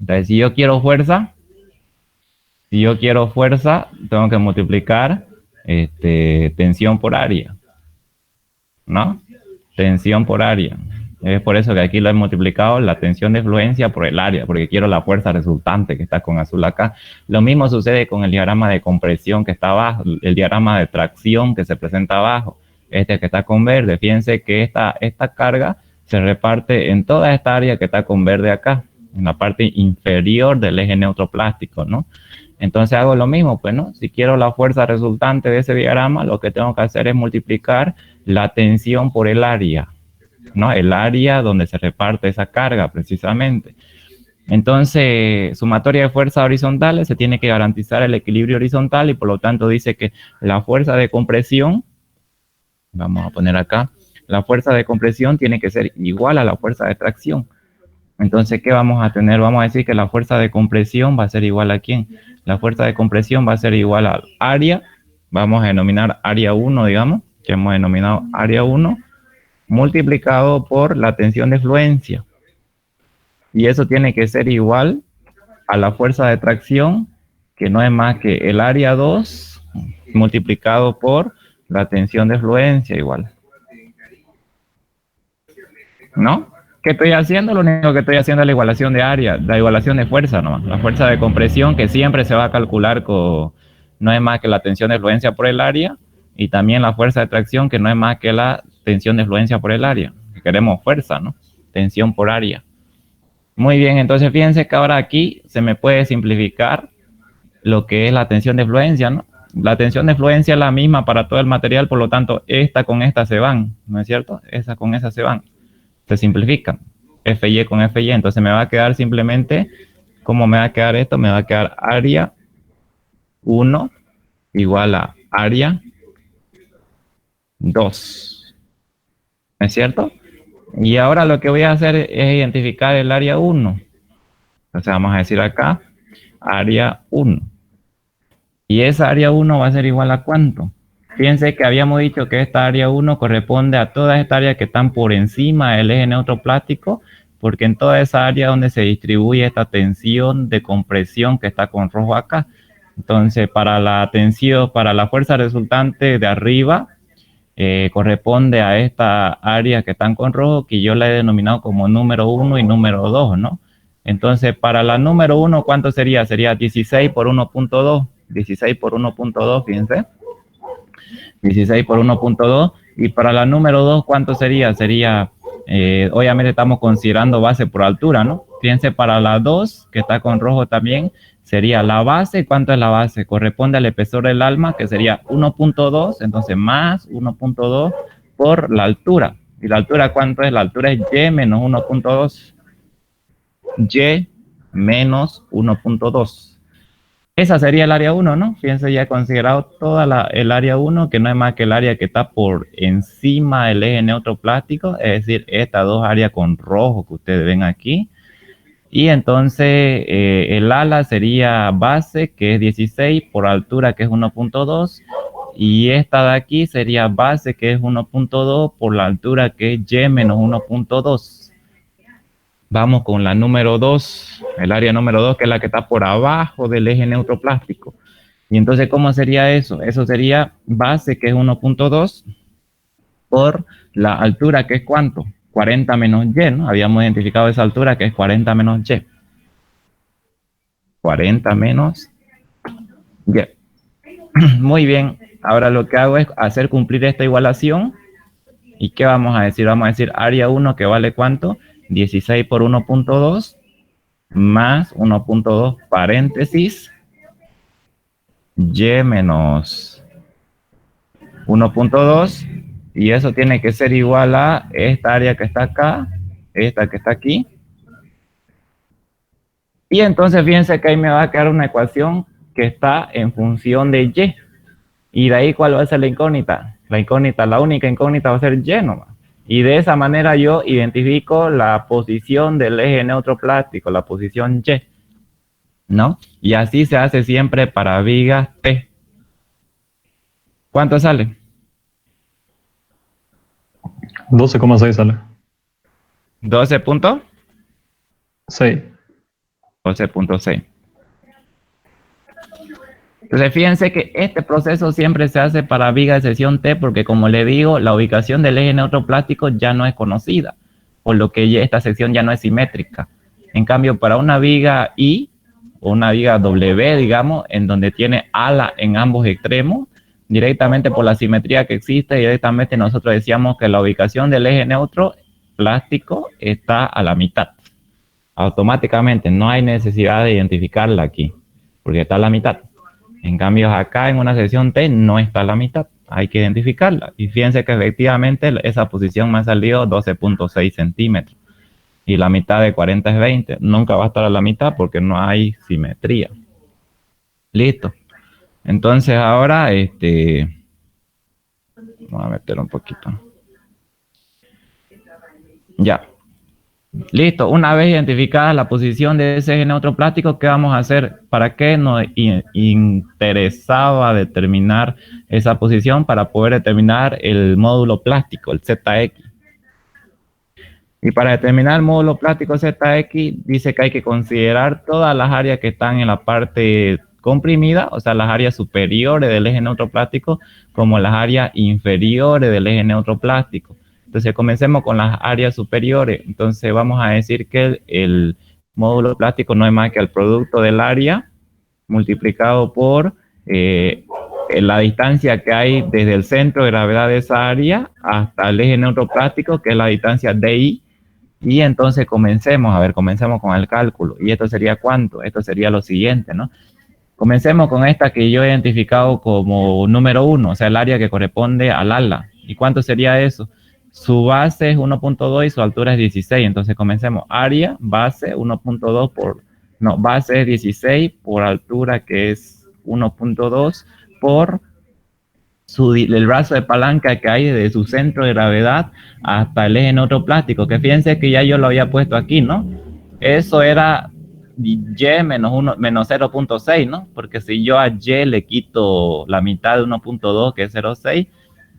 Entonces, si yo quiero fuerza, tengo que multiplicar tensión por área, ¿no? Tensión por área. Es por eso que aquí lo he multiplicado la tensión de fluencia por el área, porque quiero la fuerza resultante que está con azul acá. Lo mismo sucede con el diagrama de compresión que está abajo, el diagrama de tracción que se presenta abajo, este que está con verde. Fíjense que esta carga se reparte en toda esta área que está con verde acá, en la parte inferior del eje neutro plástico, ¿no? Entonces hago lo mismo, pues, ¿no? Si quiero la fuerza resultante de ese diagrama, lo que tengo que hacer es multiplicar la tensión por el área, ¿no? El área donde se reparte esa carga, precisamente. Entonces, sumatoria de fuerzas horizontales, se tiene que garantizar el equilibrio horizontal y por lo tanto dice que la fuerza de compresión, vamos a poner acá, la fuerza de compresión tiene que ser igual a la fuerza de tracción. Entonces, ¿qué vamos a tener? Vamos a decir que la fuerza de compresión va a ser igual a ¿quién? La fuerza de compresión va a ser igual al área, vamos a denominar área 1, digamos, que hemos denominado área 1, multiplicado por la tensión de fluencia. Y eso tiene que ser igual a la fuerza de tracción, que no es más que el área 2 multiplicado por la tensión de fluencia igual, ¿no? ¿Qué estoy haciendo? Lo único que estoy haciendo es la igualación de área, la igualación de fuerza nomás. La fuerza de compresión que siempre se va a calcular con, no es más que la tensión de fluencia por el área, y también la fuerza de tracción que no es más que la tensión de fluencia por el área. Queremos fuerza, ¿no? Tensión por área. Muy bien, entonces fíjense que ahora aquí se me puede simplificar lo que es la tensión de fluencia, ¿no? La tensión de fluencia es la misma para todo el material, por lo tanto, esta con esta se van, ¿no es cierto? Esa con esa se van. Se simplifican. FY con FY, entonces me va a quedar simplemente, ¿cómo me va a quedar esto? Me va a quedar área 1 igual a área 2. ¿No es cierto? Y ahora lo que voy a hacer es identificar el área 1. Entonces vamos a decir acá, área 1. Y esa área 1 va a ser igual a ¿cuánto? Fíjense que habíamos dicho que esta área 1 corresponde a todas estas áreas que están por encima del eje neutro plástico, porque en toda esa área donde se distribuye esta tensión de compresión que está con rojo acá. Entonces, para la tensión, para la fuerza resultante de arriba, corresponde a esta área que están con rojo, que yo la he denominado como número 1 y número 2, ¿no? Entonces, para la número 1, ¿cuánto sería? Sería 16 por 1.2. 16 por 1.2, fíjense. 16 por 1.2. Y para la número 2, ¿cuánto sería? Sería, obviamente estamos considerando base por altura, ¿no? Fíjense, para la 2, que está con rojo también, sería la base. ¿Cuánto es la base? Corresponde al espesor del alma, que sería 1.2, entonces más 1.2 por la altura. ¿Y la altura cuánto es? La altura es y menos 1.2. Y menos 1.2. Esa sería el área 1, ¿no? Fíjense, ya he considerado toda el área 1, que no es más que el área que está por encima del eje neutro plástico, es decir, estas dos áreas con rojo que ustedes ven aquí. Y entonces el ala sería base, que es 16, por altura, que es 1.2. Y esta de aquí sería base, que es 1.2, por la altura, que es y menos 1.2. Vamos con la número 2, el área número 2, que es la que está por abajo del eje neutro plástico. Y entonces, ¿cómo sería eso? Eso sería base, que es 1.2, por la altura, que es ¿cuánto? 40 menos y, ¿no? Habíamos identificado esa altura, que es 40 menos y. 40 menos y. Muy bien. Ahora lo que hago es hacer cumplir esta igualación. ¿Y qué vamos a decir? Vamos a decir área 1, que vale ¿cuánto? 16 por 1.2 más 1.2 paréntesis y menos 1.2, y eso tiene que ser igual a esta área que está acá, esta que está aquí. Y entonces fíjense que ahí me va a quedar una ecuación que está en función de y. Y de ahí, ¿cuál va a ser la incógnita? La única incógnita va a ser y nomás. Y de esa manera yo identifico la posición del eje neutro plástico, la posición y, ¿no? Y así se hace siempre para vigas T. ¿Cuánto sale? 12,6 sale. 12 puntos. 6. 12.6. Entonces fíjense que este proceso siempre se hace para viga de sección T, porque como le digo, la ubicación del eje neutro plástico ya no es conocida, por lo que esta sección ya no es simétrica. En cambio, para una viga I o una viga W, digamos, en donde tiene ala en ambos extremos, directamente por la simetría que existe, directamente nosotros decíamos que la ubicación del eje neutro plástico está a la mitad. Automáticamente, no hay necesidad de identificarla aquí, porque está a la mitad. En cambio, acá en una sección T no está a la mitad, hay que identificarla. Y fíjense que efectivamente esa posición me ha salido 12.6 centímetros. Y la mitad de 40 es 20. Nunca va a estar a la mitad porque no hay simetría. Listo. Entonces ahora, vamos a meter un poquito. Ya. Listo, una vez identificada la posición de ese eje neutro plástico, ¿qué vamos a hacer? ¿Para qué nos interesaba determinar esa posición? Para poder determinar el módulo plástico, el ZX. Y para determinar el módulo plástico ZX, dice que hay que considerar todas las áreas que están en la parte comprimida, o sea, las áreas superiores del eje neutro plástico, como las áreas inferiores del eje neutro plástico. Entonces comencemos con las áreas superiores. Entonces vamos a decir que el módulo plástico no es más que el producto del área multiplicado por la distancia que hay desde el centro de gravedad de esa área hasta el eje neutro plástico, que es la distancia DI. Y entonces comencemos con el cálculo. ¿Y esto sería cuánto? Esto sería lo siguiente, ¿no? Comencemos con esta que yo he identificado como número 1, o sea, el área que corresponde al ala. ¿Y cuánto sería eso? Su base es 1.2 y su altura es 16. Entonces comencemos. Área, base, 1.2 por... No, base es 16 por altura, que es 1.2 por el brazo de palanca que hay desde su centro de gravedad hasta el eje neutro plástico, que fíjense que ya yo lo había puesto aquí, ¿no? Eso era y menos 0.6, ¿no? Porque si yo a y le quito la mitad de 1.2, que es 0.6,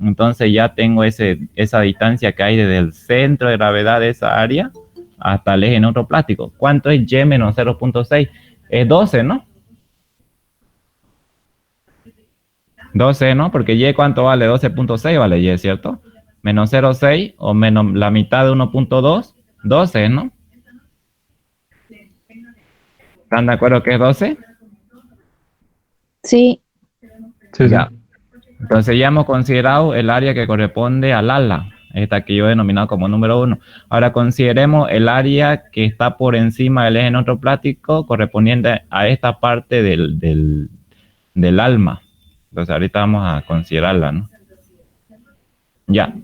entonces ya tengo esa distancia que hay desde el centro de gravedad de esa área hasta el eje neutro plástico. ¿Cuánto es y menos 0.6? Es 12, ¿no? 12, ¿no? Porque y, ¿cuánto vale? 12.6 vale y, ¿cierto? Menos 0.6 o menos la mitad de 1.2, 12, ¿no? ¿Están de acuerdo que es 12? Sí. Sí, Ya. Entonces ya hemos considerado el área que corresponde al ala, esta que yo he denominado como número 1. Ahora consideremos el área que está por encima del eje neutro plástico correspondiente a esta parte del alma. Entonces ahorita vamos a considerarla, ¿no? Ya.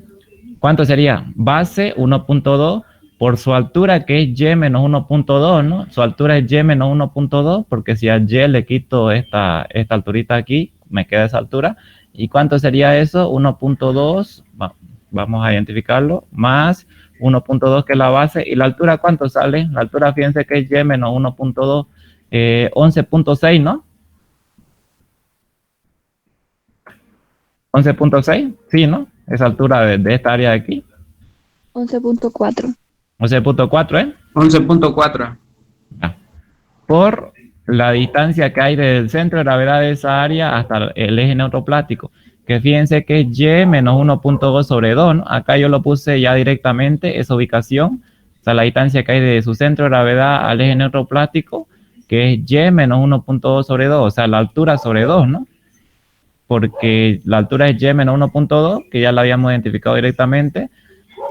¿Cuánto sería? Base 1.2 por su altura, que es y menos 1.2, ¿no? Su altura es y menos 1.2, porque si a y le quito esta alturita aquí, me queda esa altura. ¿Y cuánto sería eso? 1.2, vamos a identificarlo, más 1.2, que es la base. ¿Y la altura cuánto sale? La altura, fíjense que es y menos 1.2, 11.6, ¿no? 11.6, sí, ¿no? Esa altura de esta área de aquí. 11.4. 11.4, ¿eh? 11.4. Por la distancia que hay desde el centro de gravedad de esa área hasta el eje neutro plástico, que fíjense que es y menos 1.2 sobre 2, ¿no? Acá yo lo puse ya directamente, esa ubicación, o sea, la distancia que hay desde su centro de gravedad al eje neutro plástico, que es y menos 1.2 sobre 2, o sea, la altura sobre 2, ¿no? Porque la altura es y menos 1.2, que ya la habíamos identificado directamente.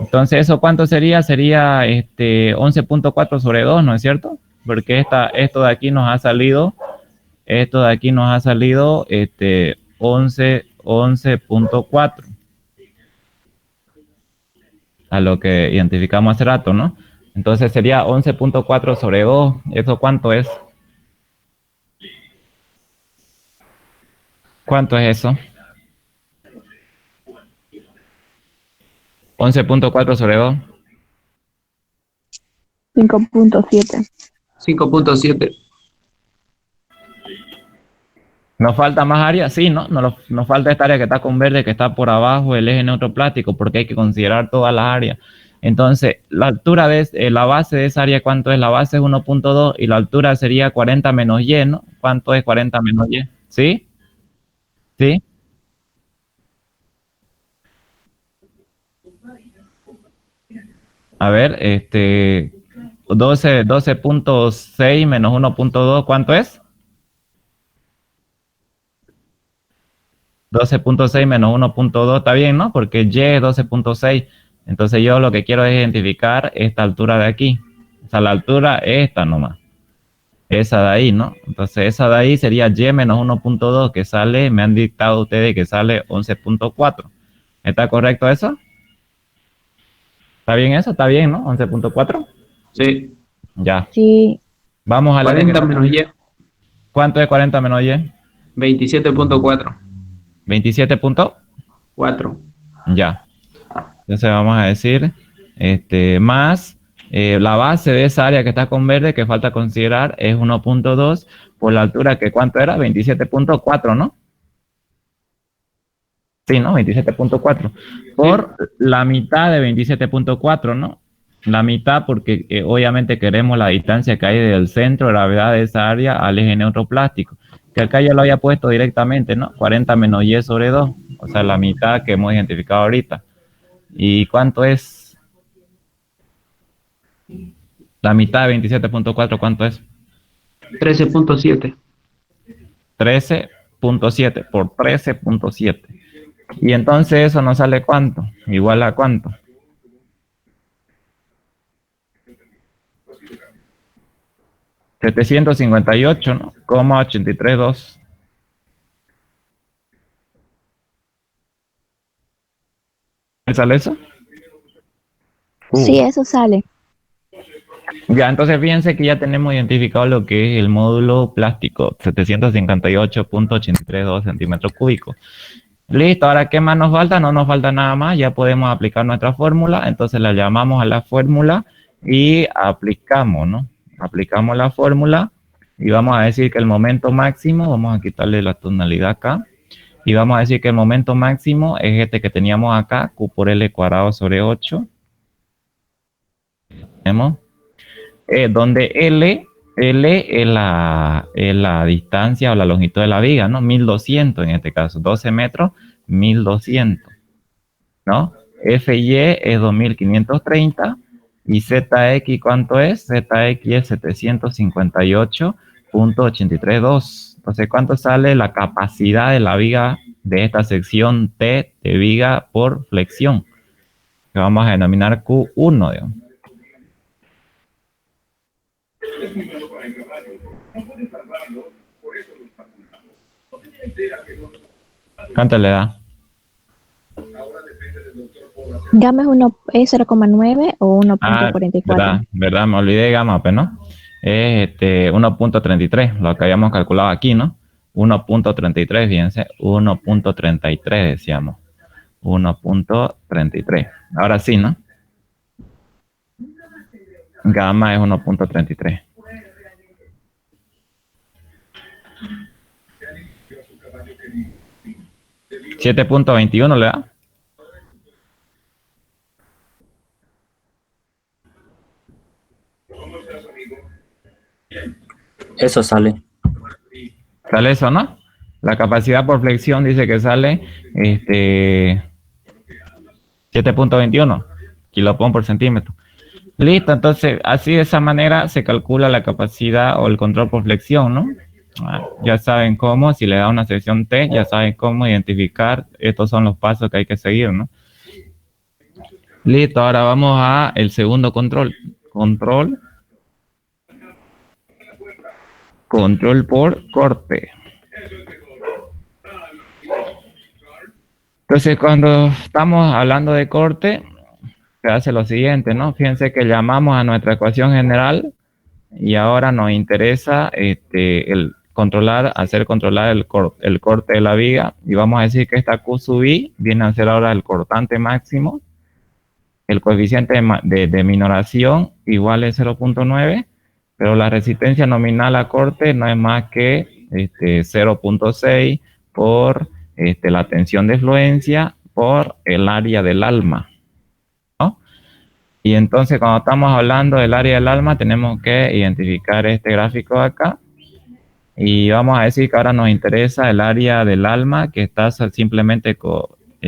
Entonces, ¿eso cuánto sería? Sería 11.4 sobre 2, ¿no es cierto? Porque esto de aquí nos ha salido 11.4 a lo que identificamos hace rato, ¿no? Entonces sería 11.4 sobre 2. ¿Eso cuánto es? ¿Cuánto es eso? 11.4 sobre 2. 5.7. 5.7. ¿Nos falta más área? Sí, ¿no? Nos falta esta área que está con verde, que está por abajo del eje neutro plástico, porque hay que considerar todas las áreas. Entonces, la altura de la base de esa área, ¿cuánto es? La base es 1.2 y la altura sería 40 menos y, ¿no? ¿Cuánto es 40 menos y? ¿Sí? ¿Sí? A ver, 12.6 menos 1.2, ¿cuánto es? 12.6 menos 1.2, está bien, ¿no? Porque y es 12.6. Entonces yo lo que quiero es identificar esta altura de aquí. O sea, la altura es esta nomás. Esa de ahí, ¿no? Entonces esa de ahí sería y menos 1.2, que sale, me han dictado ustedes que sale 11.4. ¿Está correcto eso? ¿Está bien eso? ¿Está bien, no? 11.4. Sí. Ya. Sí. Vamos a la 40 menos y. ¿Cuánto es 40 menos y? 27.4. 27 puntos. 4. Ya. Entonces vamos a decir, más la base de esa área que está con verde, que falta considerar, es 1.2 por la altura, que ¿cuánto era? 27.4, ¿no? Sí, ¿no? 27.4. Por la mitad de 27.4, ¿no? La mitad porque obviamente queremos la distancia que hay del centro de gravedad de esa área al eje neutro plástico. Que acá ya lo había puesto directamente, ¿no? 40 menos y sobre 2. O sea, la mitad que hemos identificado ahorita. ¿Y cuánto es? La mitad de 27.4, ¿cuánto es? 13.7. 13.7 por 13.7. Y entonces eso nos sale ¿cuánto? Igual a ¿cuánto? $758, ¿no? 832. ¿Me sale eso? Sí, eso sale. Ya, entonces fíjense que ya tenemos identificado lo que es el módulo plástico, 758.832 centímetros cúbicos. Listo, ahora ¿qué más nos falta? No nos falta nada más, ya podemos aplicar nuestra fórmula, entonces la llamamos a la fórmula y aplicamos, ¿no? Aplicamos la fórmula y vamos a decir que el momento máximo, vamos a quitarle la tonalidad acá, y vamos a decir que el momento máximo es este que teníamos acá, Q por L cuadrado sobre 8. Tenemos, donde L es la distancia o la longitud de la viga, ¿no? 1200 en este caso, 12 metros, 1200, ¿no? FY es 2530 y ZX, ¿cuánto es? ZX es 758.832. Entonces, ¿cuánto sale la capacidad de la viga de esta sección T de viga por flexión? Que vamos a denominar Q1, digamos. ¿Cuánto le da? Gamma es 0,9 o 1.44. ¿Verdad? Me olvidé de gamma, pero no. Es 1.33, lo que habíamos calculado aquí, ¿no? 1.33, fíjense, 1.33 decíamos. 1.33. Ahora sí, ¿no? Gamma es 1.33. ¿7.21 le da? Eso sale. ¿Sale eso, no? La capacidad por flexión dice que sale 7.21 kilopón por centímetro. Listo, entonces así de esa manera se calcula la capacidad o el control por flexión, ¿no? Ya saben cómo, si le da una sección T, ya saben cómo identificar, estos son los pasos que hay que seguir, ¿no? Listo, ahora vamos a el segundo control. Control por corte. Entonces, cuando estamos hablando de corte, se hace lo siguiente, ¿no? Fíjense que llamamos a nuestra ecuación general y ahora nos interesa hacer controlar el corte de la viga, y vamos a decir que esta Q sub I viene a ser ahora el cortante máximo. El coeficiente de minoración igual es 0.9, pero la resistencia nominal a corte no es más que 0.6 por la tensión de fluencia por el área del alma, ¿no? Y entonces cuando estamos hablando del área del alma tenemos que identificar este gráfico de acá y vamos a decir que ahora nos interesa el área del alma que está simplemente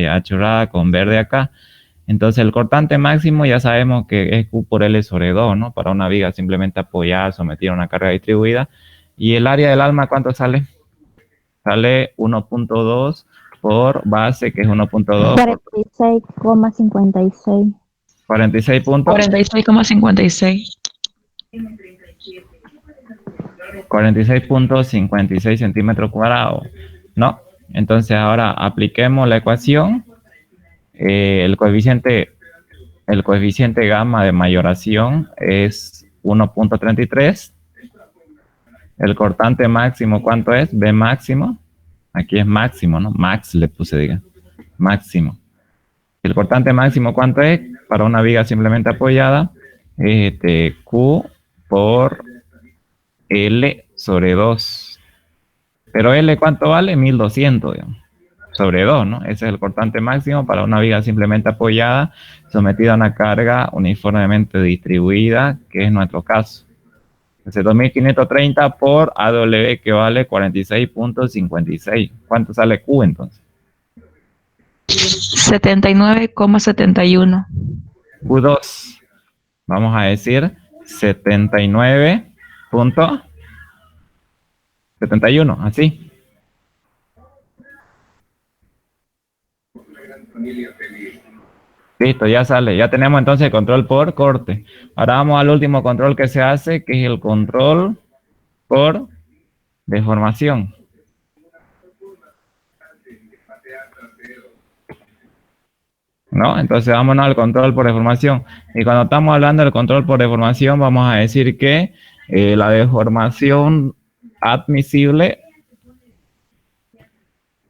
achurrada con verde acá. Entonces el cortante máximo ya sabemos que es Q por L sobre 2, ¿no? Para una viga simplemente apoyada, sometida a una carga distribuida. Y el área del alma, ¿cuánto sale? Sale 1.2 por base, que es 1.2. 46,56. 46 puntos. 46,56. 46.56 centímetros cuadrados, ¿no? Entonces ahora apliquemos la ecuación. El coeficiente gamma de mayoración es 1.33. El cortante máximo, ¿cuánto es? B máximo. Aquí es máximo, ¿no? Max le puse, diga. Máximo. El cortante máximo, ¿cuánto es? Para una viga simplemente apoyada, es Q por L sobre 2. Pero L, ¿cuánto vale? 1200, digamos. Sobre 2, ¿no? Ese es el cortante máximo para una viga simplemente apoyada, sometida a una carga uniformemente distribuida, que es nuestro caso. Entonces, 2530 por AW, que vale 46.56. ¿Cuánto sale Q entonces? 79,71. Q2. Vamos a decir 79.71, así. Listo, ya sale. Ya tenemos entonces el control por corte. Ahora vamos al último control que se hace, que es el control por deformación. ¿No? Entonces vámonos al control por deformación. Y cuando estamos hablando del control por deformación, vamos a decir que la deformación admisible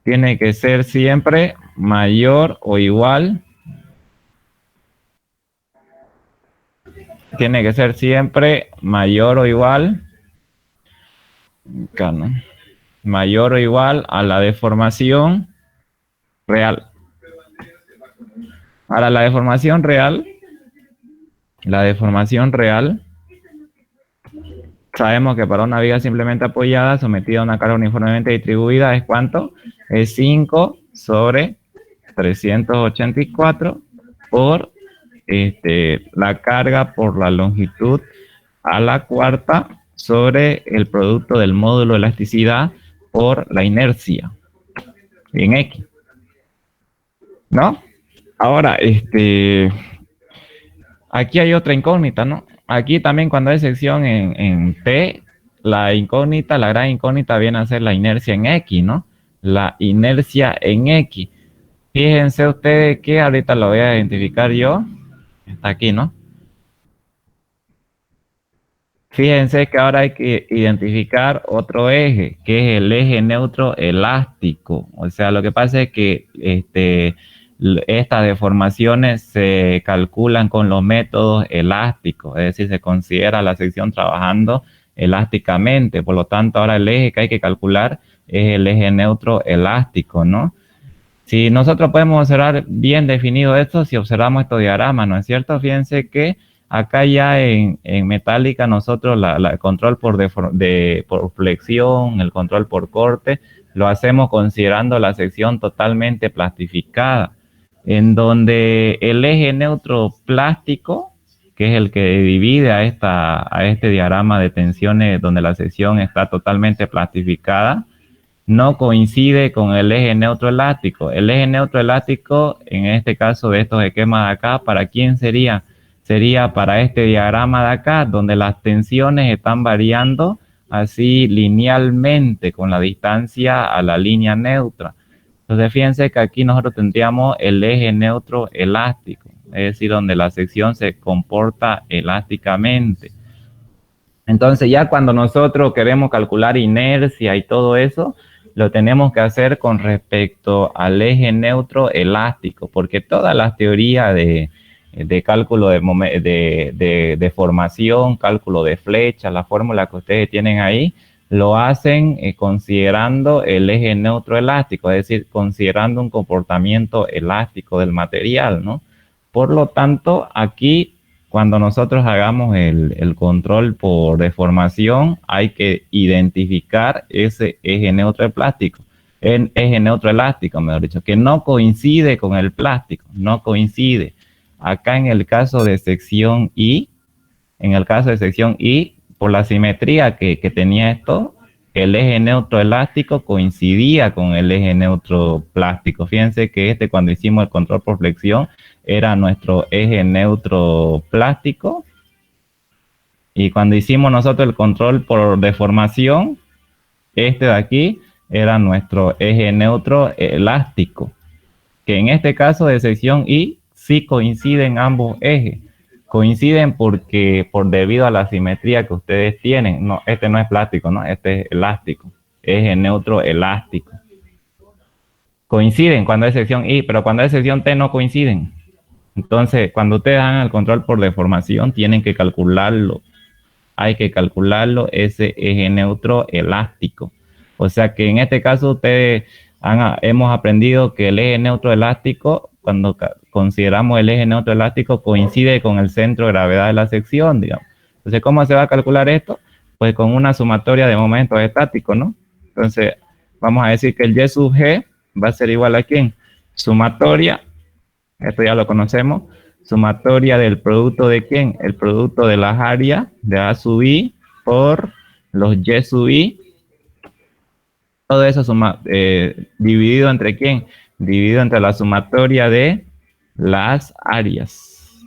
tiene que ser siempre mayor o igual. Tiene que ser siempre mayor o igual. Acá, ¿no? Mayor o igual a la deformación real. Ahora, la deformación real, sabemos que para una viga simplemente apoyada, sometida a una carga uniformemente distribuida, ¿es cuánto? Es 5 sobre 384 por la carga por la longitud a la cuarta sobre el producto del módulo de elasticidad por la inercia en X. ¿No? Ahora, aquí hay otra incógnita, ¿no? Aquí también cuando hay sección en T, la incógnita, la gran incógnita viene a ser la inercia en X, ¿no? La inercia en X. Fíjense ustedes que ahorita lo voy a identificar yo. Está aquí, ¿no? Fíjense que ahora hay que identificar otro eje, que es el eje neutro elástico. O sea, lo que pasa es que estas deformaciones se calculan con los métodos elásticos, es decir, se considera la sección trabajando elásticamente. Por lo tanto, ahora el eje que hay que calcular es el eje neutro elástico, ¿no? Si nosotros podemos observar bien definido esto, si observamos estos diagramas, ¿no es cierto? Fíjense que acá ya en metálica nosotros el control por flexión, el control por corte, lo hacemos considerando la sección totalmente plastificada, en donde el eje neutro plástico, que es el que divide a este diagrama de tensiones donde la sección está totalmente plastificada, no coincide con el eje neutro elástico. El eje neutro elástico, en este caso de estos esquemas de acá, ¿para quién sería? Sería para este diagrama de acá, donde las tensiones están variando así linealmente con la distancia a la línea neutra. Entonces fíjense que aquí nosotros tendríamos el eje neutro elástico, es decir, donde la sección se comporta elásticamente. Entonces ya cuando nosotros queremos calcular inercia y todo eso, lo tenemos que hacer con respecto al eje neutro elástico, porque todas las teorías de cálculo de deformación, cálculo de flechas, la fórmula que ustedes tienen ahí, lo hacen considerando el eje neutro elástico, es decir, considerando un comportamiento elástico del material, ¿no? Por lo tanto, aquí, cuando nosotros hagamos el control por deformación, hay que identificar ese eje neutro plástico, eje neutro elástico, mejor dicho, que no coincide con el plástico, no coincide. Acá en el caso de sección I, por la simetría que tenía esto, el eje neutro elástico coincidía con el eje neutro plástico. Fíjense que cuando hicimos el control por flexión, era nuestro eje neutro plástico. Y cuando hicimos nosotros el control por deformación, de aquí era nuestro eje neutro elástico. Que en este caso de sección I, sí coinciden ambos ejes. Coinciden debido a la simetría que ustedes tienen. No, no es plástico, ¿no? Este es elástico. Eje neutro elástico. Coinciden cuando es sección I, pero cuando es sección T no coinciden. Entonces, cuando ustedes hagan el control por deformación, tienen que calcularlo. Hay que calcularlo, ese eje neutro elástico. O sea que en este caso ustedes hemos aprendido que el eje neutro elástico, cuando consideramos el eje neutro elástico, coincide con el centro de gravedad de la sección, digamos. Entonces, ¿cómo se va a calcular esto? Pues con una sumatoria de momentos estáticos, ¿no? Entonces, vamos a decir que el Y sub G va a ser igual a ¿quién? sumatoria, esto ya lo conocemos, sumatoria del producto de ¿quién? El producto de las áreas de A sub I por los Y sub I. Todo eso dividido entre ¿quién? Dividido entre la sumatoria de las áreas.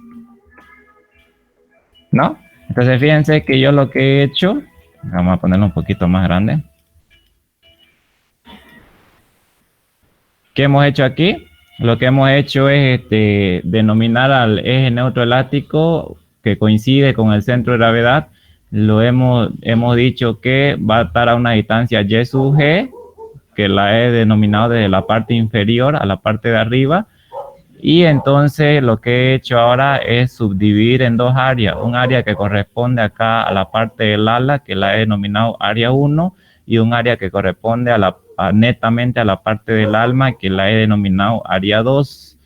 ¿No? Entonces fíjense que yo lo que he hecho, vamos a ponerlo un poquito más grande. ¿Qué hemos hecho aquí? Lo que hemos hecho es denominar al eje neutro elástico que coincide con el centro de gravedad. Lo hemos dicho que va a estar a una distancia Y sub G, que la he denominado desde la parte inferior a la parte de arriba. Y entonces lo que he hecho ahora es subdividir en dos áreas. Un área que corresponde acá a la parte del ala, que la he denominado área 1, y un área que corresponde netamente a la parte del alma, que la he denominado área 2.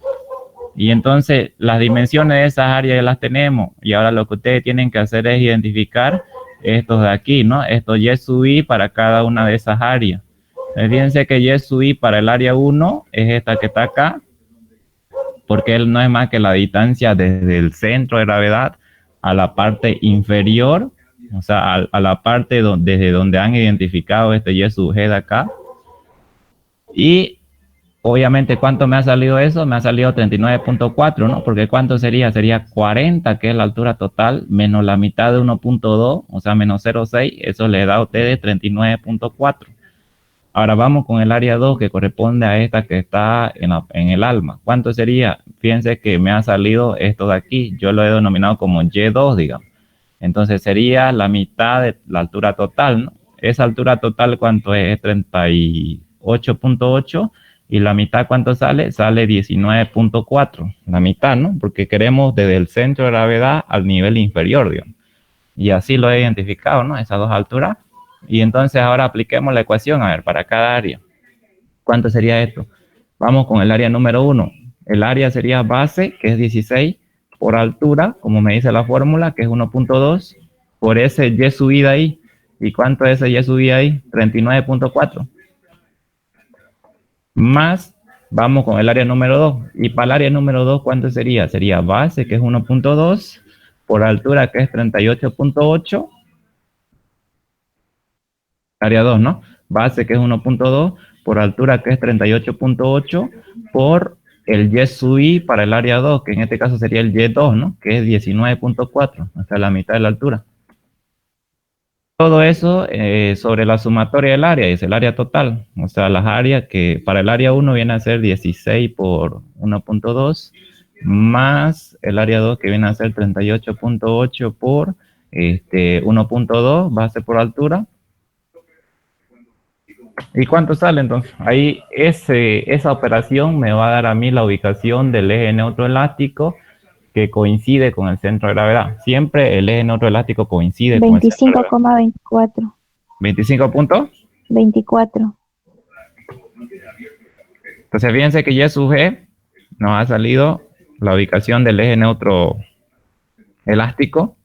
Y entonces las dimensiones de esas áreas ya las tenemos. Y ahora lo que ustedes tienen que hacer es identificar estos de aquí, ¿no? Estos Y sub I para cada una de esas áreas. Fíjense que Y sub I para el área 1 es esta que está acá, porque él no es más que la distancia desde el centro de gravedad a la parte inferior, o sea, a la parte desde donde han identificado este Y sub G de acá. Y obviamente, ¿cuánto me ha salido eso? Me ha salido 39.4, ¿no? Porque ¿cuánto sería? Sería 40, que es la altura total, menos la mitad de 1.2, o sea, menos 0.6, eso le da a ustedes 39.4. Ahora vamos con el área 2, que corresponde a esta que está en el alma. ¿Cuánto sería? Fíjense que me ha salido esto de aquí. Yo lo he denominado como Y2, digamos. Entonces sería la mitad de la altura total, ¿no? Esa altura total, ¿cuánto es? Es 38.8. ¿Y la mitad cuánto sale? Sale 19.4. La mitad, ¿no? Porque queremos desde el centro de gravedad al nivel inferior, digamos. Y así lo he identificado, ¿no? Esas dos alturas. Y entonces ahora apliquemos la ecuación, a ver, para cada área. ¿Cuánto sería esto? Vamos con el área número 1. El área sería base, que es 16, por altura, como me dice la fórmula, que es 1.2, por ese Y subida ahí. ¿Y cuánto es ese Y subida ahí? 39.4. Más, vamos con el área número 2. Y para el área número 2, ¿cuánto sería? Sería base, que es 1.2, por altura, que es 38.8. Área 2, ¿no? Base, que es 1.2, por altura, que es 38.8, por el Y sub I para el área 2, que en este caso sería el Y2, ¿no? Que es 19.4, hasta la mitad de la altura. Todo eso sobre la sumatoria del área, es el área total. O sea, las áreas que para el área 1 viene a ser 16 por 1.2, más el área 2 que viene a ser 38.8 por 1.2, base por altura. ¿Y cuánto sale entonces? Ahí esa operación me va a dar a mí la ubicación del eje neutro elástico que coincide con el centro de gravedad. Siempre el eje neutro elástico coincide con el centro de gravedad. 25,24. 25 puntos. 24. Entonces fíjense que Y sub G nos ha salido la ubicación del eje neutro elástico.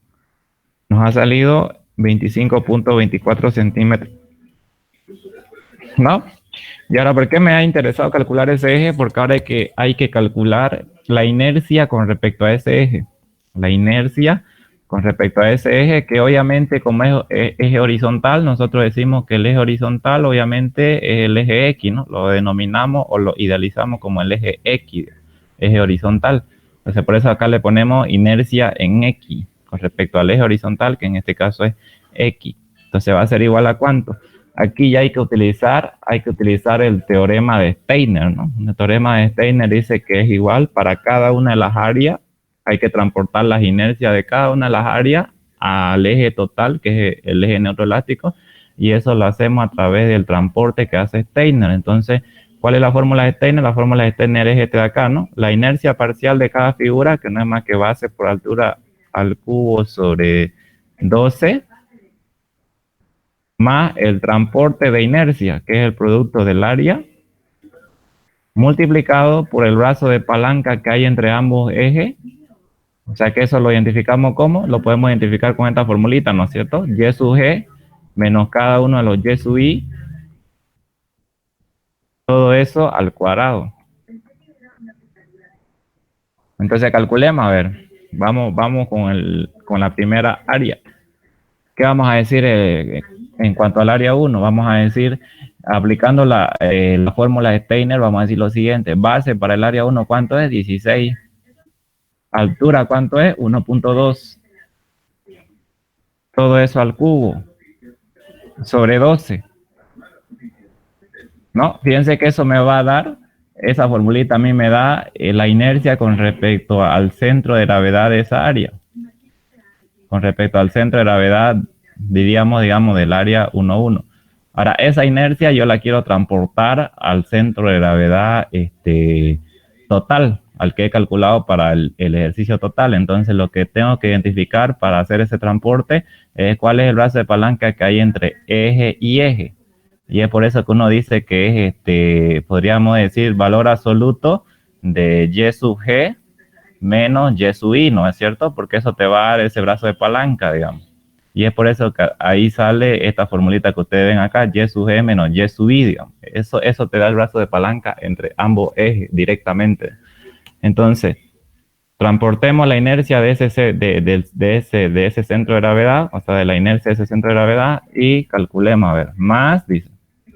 Nos ha salido 25.24 centímetros. ¿No? Y ahora, ¿por qué me ha interesado calcular ese eje? Porque ahora hay que calcular la inercia con respecto a ese eje. La inercia con respecto a ese eje, que obviamente como es eje horizontal, nosotros decimos que el eje horizontal obviamente es el eje X, ¿no? Lo denominamos o lo idealizamos como el eje X, eje horizontal. Entonces por eso acá le ponemos inercia en X con respecto al eje horizontal, que en este caso es X. Entonces va a ser igual a ¿cuánto? Aquí ya hay que utilizar el teorema de Steiner, ¿no? El teorema de Steiner dice que es igual para cada una de las áreas, hay que transportar las inercias de cada una de las áreas al eje total, que es el eje neuroelástico, y eso lo hacemos a través del transporte que hace Steiner. Entonces, ¿cuál es la fórmula de Steiner? La fórmula de Steiner es este de acá, ¿no? La inercia parcial de cada figura, que no es más que base por altura al cubo sobre 12, más el transporte de inercia, que es el producto del área, multiplicado por el brazo de palanca que hay entre ambos ejes. O sea que eso lo identificamos como, lo podemos identificar con esta formulita, ¿no es cierto? Y sub G menos cada uno de los Y sub I, todo eso al cuadrado. Entonces calculemos, a ver, vamos con la primera área. ¿Qué vamos a decir en cuanto al área 1? Vamos a decir, aplicando la fórmula de Steiner, vamos a decir lo siguiente. Base para el área 1, ¿cuánto es? 16. Altura, ¿cuánto es? 1.2. Todo eso al cubo. Sobre 12. ¿No? Fíjense que eso me va a dar, esa formulita a mí me da la inercia con respecto al centro de gravedad de esa área. Con respecto al centro de gravedad, digamos, del área 1,1. Ahora, esa inercia yo la quiero transportar al centro de gravedad total, al que he calculado para el ejercicio total. Entonces, lo que tengo que identificar para hacer ese transporte es cuál es el brazo de palanca que hay entre eje y eje. Y es por eso que uno dice que es, podríamos decir, valor absoluto de Y sub G menos Y sub I, ¿no es cierto? Porque eso te va a dar ese brazo de palanca, digamos. Y es por eso que ahí sale esta formulita que ustedes ven acá, Y sub G menos Y sub I, digamos. Eso te da el brazo de palanca entre ambos ejes directamente. Entonces, transportemos la inercia de ese centro de gravedad, o sea, de la inercia de ese centro de gravedad, y calculemos, a ver, más, dice,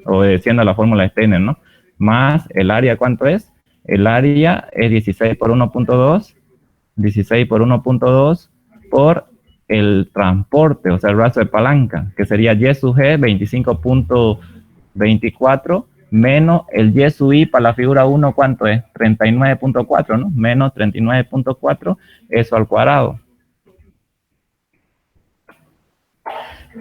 obedeciendo a la fórmula de Steiner, ¿no? Más el área, ¿cuánto es? El área es 16 por 1.2, 16 por 1.2 por el transporte, o sea, el brazo de palanca, que sería Y sub G 25.24 menos el Y sub I para la figura 1, ¿cuánto es? 39.4, ¿no? Menos 39.4, eso al cuadrado.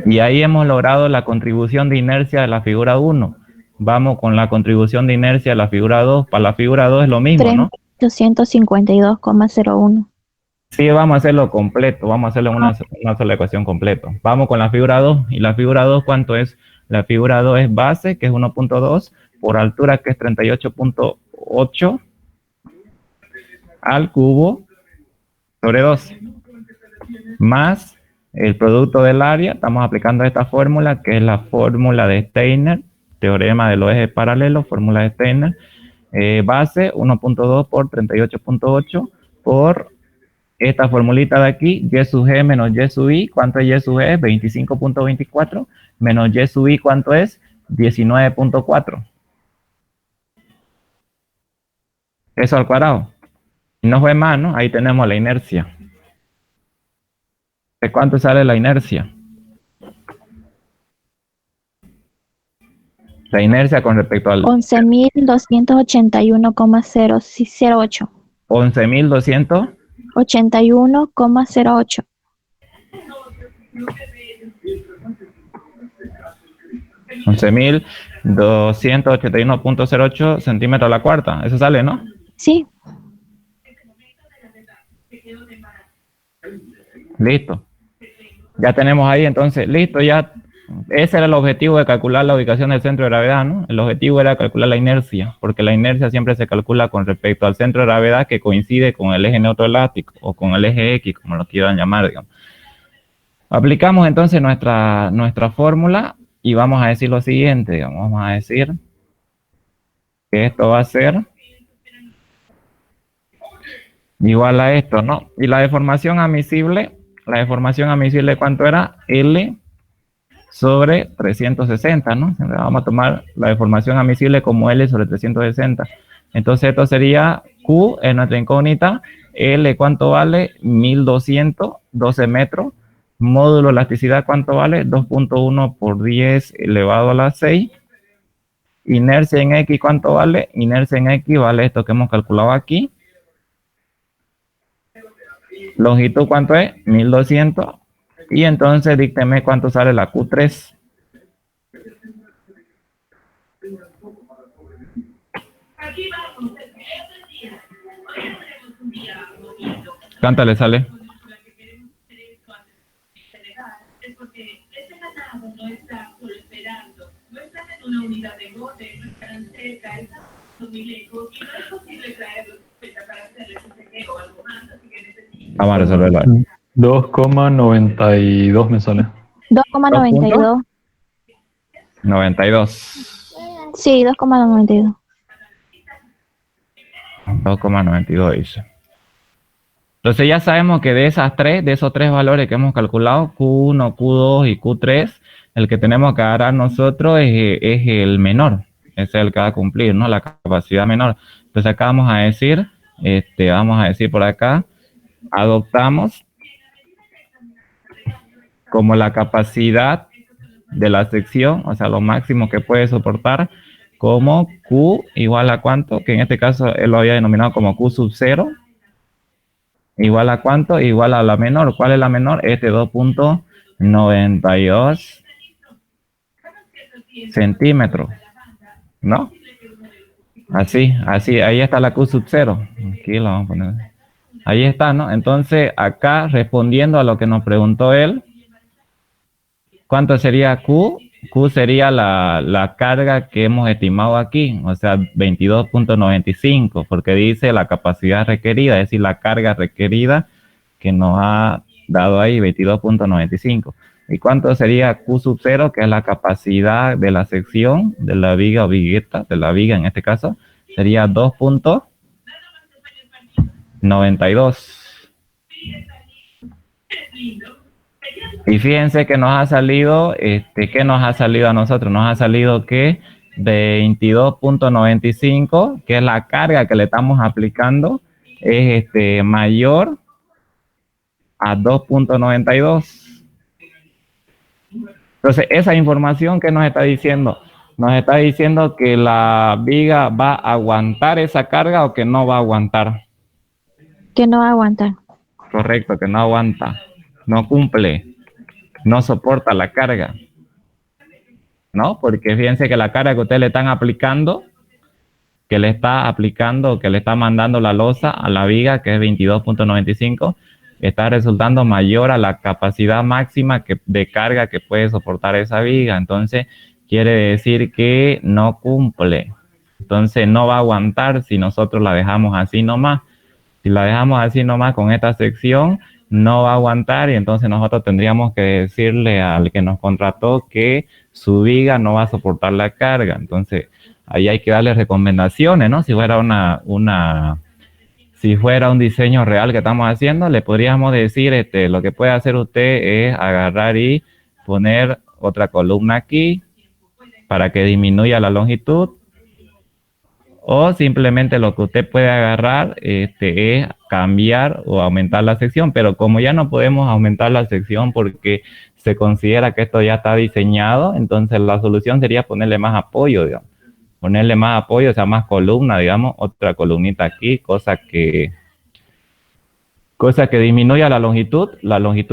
Y ahí hemos logrado la contribución de inercia de la figura 1. Vamos con la contribución de inercia de la figura 2. Para la figura 2 es lo mismo, ¿no? 252,01. Sí, vamos a hacerlo completo. Vamos a hacerlo en una sola ecuación completa. Vamos con la figura 2. ¿Y la figura 2 cuánto es? La figura 2 es base, que es 1.2, por altura, que es 38.8, al cubo, sobre 12. Más el producto del área, estamos aplicando esta fórmula, que es la fórmula de Steiner, teorema de los ejes paralelos, fórmula de Steiner, base 1.2 por 38.8 por esta formulita de aquí, Y sub G menos Y sub I. ¿Cuánto es Y sub G? 25.24 menos Y sub I, ¿cuánto es? 19.4. Eso al cuadrado. No fue más, ¿no? Ahí tenemos la inercia. ¿De cuánto sale la inercia? La inercia con respecto al... 11.281,008. 11.200. 81,08. $11.281.08 centímetros a la cuarta. Eso sale, ¿no? Sí. Listo. Ya tenemos ahí, entonces, listo, ya. Ese era el objetivo de calcular la ubicación del centro de gravedad, ¿no? El objetivo era calcular la inercia, porque la inercia siempre se calcula con respecto al centro de gravedad que coincide con el eje neutroelástico o con el eje X, como lo quieran llamar, digamos. Aplicamos entonces nuestra fórmula y vamos a decir lo siguiente, digamos, vamos a decir que esto va a ser igual a esto, ¿no? Y la deformación admisible, ¿cuánto era? L sobre 360, ¿no? Vamos a tomar la deformación admisible como L sobre 360. Entonces esto sería Q en nuestra incógnita. L, ¿cuánto vale? 1212 metros. Módulo elasticidad, ¿cuánto vale? 2.1 por 10 elevado a la 6. Inercia en X, ¿cuánto vale? Inercia en X vale esto que hemos calculado aquí. Longitud, ¿cuánto es? 1200. Y entonces dícteme cuánto sale la Q3. ¿Cuánto le sale? Vamos a resolverlo. 2,92 me sale. 2,92. 92. Sí, 2,92. 2,92 dice. Entonces ya sabemos que de esos tres valores que hemos calculado, Q1, Q2 y Q3, el que tenemos que agarrar nosotros es el menor. Ese es el que va a cumplir, ¿no? La capacidad menor. Entonces acá vamos a decir por acá, adoptamos como la capacidad de la sección, o sea, lo máximo que puede soportar, como Q igual a cuánto, que en este caso él lo había denominado como Q sub 0, igual a cuánto, igual a la menor. ¿Cuál es la menor? 2.92 centímetros, ¿no? Así, ahí está la Q sub 0. Aquí lo vamos a poner. Ahí está, ¿no? Entonces, acá respondiendo a lo que nos preguntó él, ¿cuánto sería Q? Q sería la carga que hemos estimado aquí, o sea, 22.95, porque dice la capacidad requerida, es decir, la carga requerida que nos ha dado ahí, 22.95. ¿Y cuánto sería Q sub 0, que es la capacidad de la sección de la viga o vigueta, de la viga en este caso? Sería 2.92. Y fíjense que nos ha salido, ¿qué nos ha salido a nosotros? Nos ha salido que 22.95, que es la carga que le estamos aplicando, es mayor a 2.92. Entonces, esa información que nos está diciendo que la viga va a aguantar esa carga o que no va a aguantar. Que no va a aguantar. Correcto, que no aguanta, no cumple, no soporta la carga, ¿no? Porque fíjense que la carga que ustedes le están aplicando, que le está mandando la losa a la viga, que es 22.95, está resultando mayor a la capacidad máxima de carga que puede soportar esa viga. Entonces, quiere decir que no cumple. Entonces, no va a aguantar si nosotros la dejamos así nomás. Si la dejamos así nomás con esta sección, no va a aguantar, y entonces nosotros tendríamos que decirle al que nos contrató que su viga no va a soportar la carga. Entonces, ahí hay que darle recomendaciones, ¿no? Si fuera si fuera un diseño real que estamos haciendo, le podríamos decir, lo que puede hacer usted es agarrar y poner otra columna aquí para que disminuya la longitud, o simplemente lo que usted puede agarrar es cambiar o aumentar la sección. Pero como ya no podemos aumentar la sección porque se considera que esto ya está diseñado, entonces la solución sería ponerle más apoyo, digamos. Ponerle más apoyo, o sea, más columna, digamos, otra columnita aquí, cosa que disminuya la longitud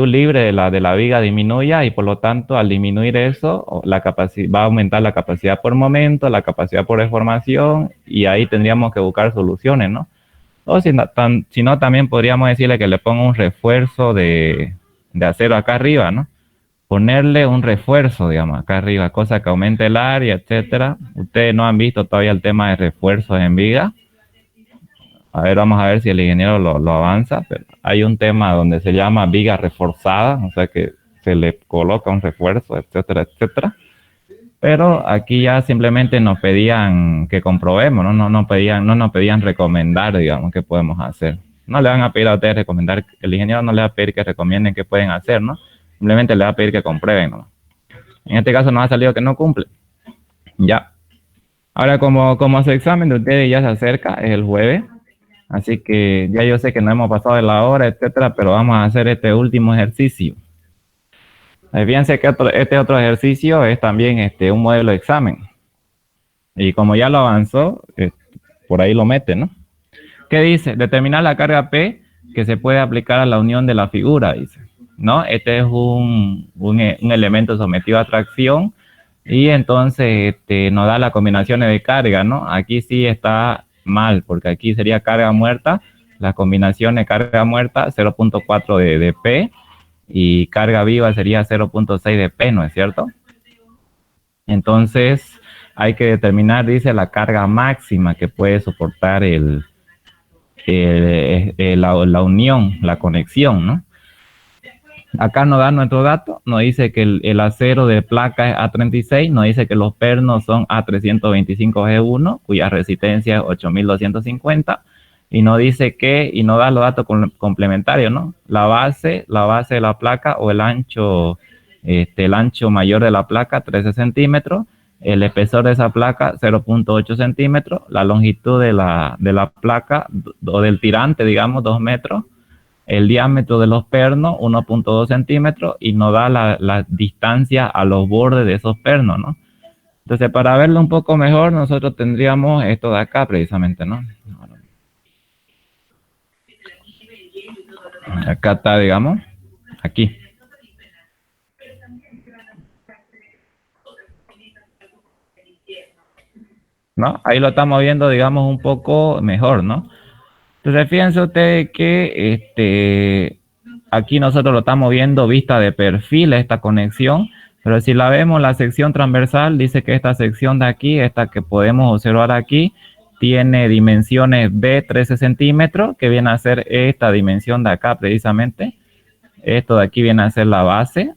libre de la viga disminuya, y por lo tanto, al disminuir eso, va a aumentar la capacidad por momento, la capacidad por deformación, y ahí tendríamos que buscar soluciones, ¿no? O si no, también podríamos decirle que le ponga un refuerzo de acero acá arriba, ¿no? Ponerle un refuerzo, digamos, acá arriba, cosa que aumente el área, etcétera. Ustedes no han visto todavía el tema de refuerzos en viga. A ver, vamos a ver si el ingeniero lo avanza, pero hay un tema donde se llama viga reforzada, o sea que se le coloca un refuerzo, etcétera, etcétera. Pero aquí ya simplemente nos pedían que comprobemos, ¿no? No nos pedían recomendar, digamos, qué podemos hacer. No le van a pedir a ustedes recomendar, el ingeniero no le va a pedir que recomienden qué pueden hacer, ¿no? Simplemente le va a pedir que comprueben, ¿no? En este caso nos ha salido que no cumple. Ya. Ahora, como su examen de ustedes ya se acerca, es el jueves. Así que ya yo sé que no hemos pasado de la hora, etcétera, pero vamos a hacer este último ejercicio. Fíjense que este otro ejercicio es también un modelo de examen. Y como ya lo avanzó, por ahí lo mete, ¿no? ¿Qué dice? Determinar la carga P que se puede aplicar a la unión de la figura, dice, ¿no? Este es un elemento sometido a tracción, y entonces nos da las combinaciones de carga, ¿no? Aquí sí está mal, porque aquí sería carga muerta, las combinaciones de carga muerta 0.4 de P, y carga viva sería 0.6 de P, ¿no es cierto? Entonces hay que determinar, dice, la carga máxima que puede soportar la unión, la conexión, ¿no? Acá nos da nuestro dato, nos dice que el acero de placa es A36, nos dice que los pernos son A325G1, cuya resistencia es 8250, y no dice qué, y no da los datos complementarios, ¿no? La base de la placa o el ancho mayor de la placa, 13 centímetros, el espesor de esa placa, 0.8 centímetros, la longitud de la placa o del tirante, digamos, 2 metros, el diámetro de los pernos, 1.2 centímetros, y nos da la distancia a los bordes de esos pernos, ¿no? Entonces, para verlo un poco mejor, nosotros tendríamos esto de acá, precisamente, ¿no? Acá está, digamos, aquí. ¿No? Ahí lo estamos viendo, digamos, un poco mejor, ¿no? Entonces, fíjense ustedes que aquí nosotros lo estamos viendo vista de perfil, esta conexión, pero si la vemos, la sección transversal dice que esta sección de aquí, esta que podemos observar aquí, tiene dimensiones B, 13 centímetros, que viene a ser esta dimensión de acá precisamente. Esto de aquí viene a ser la base,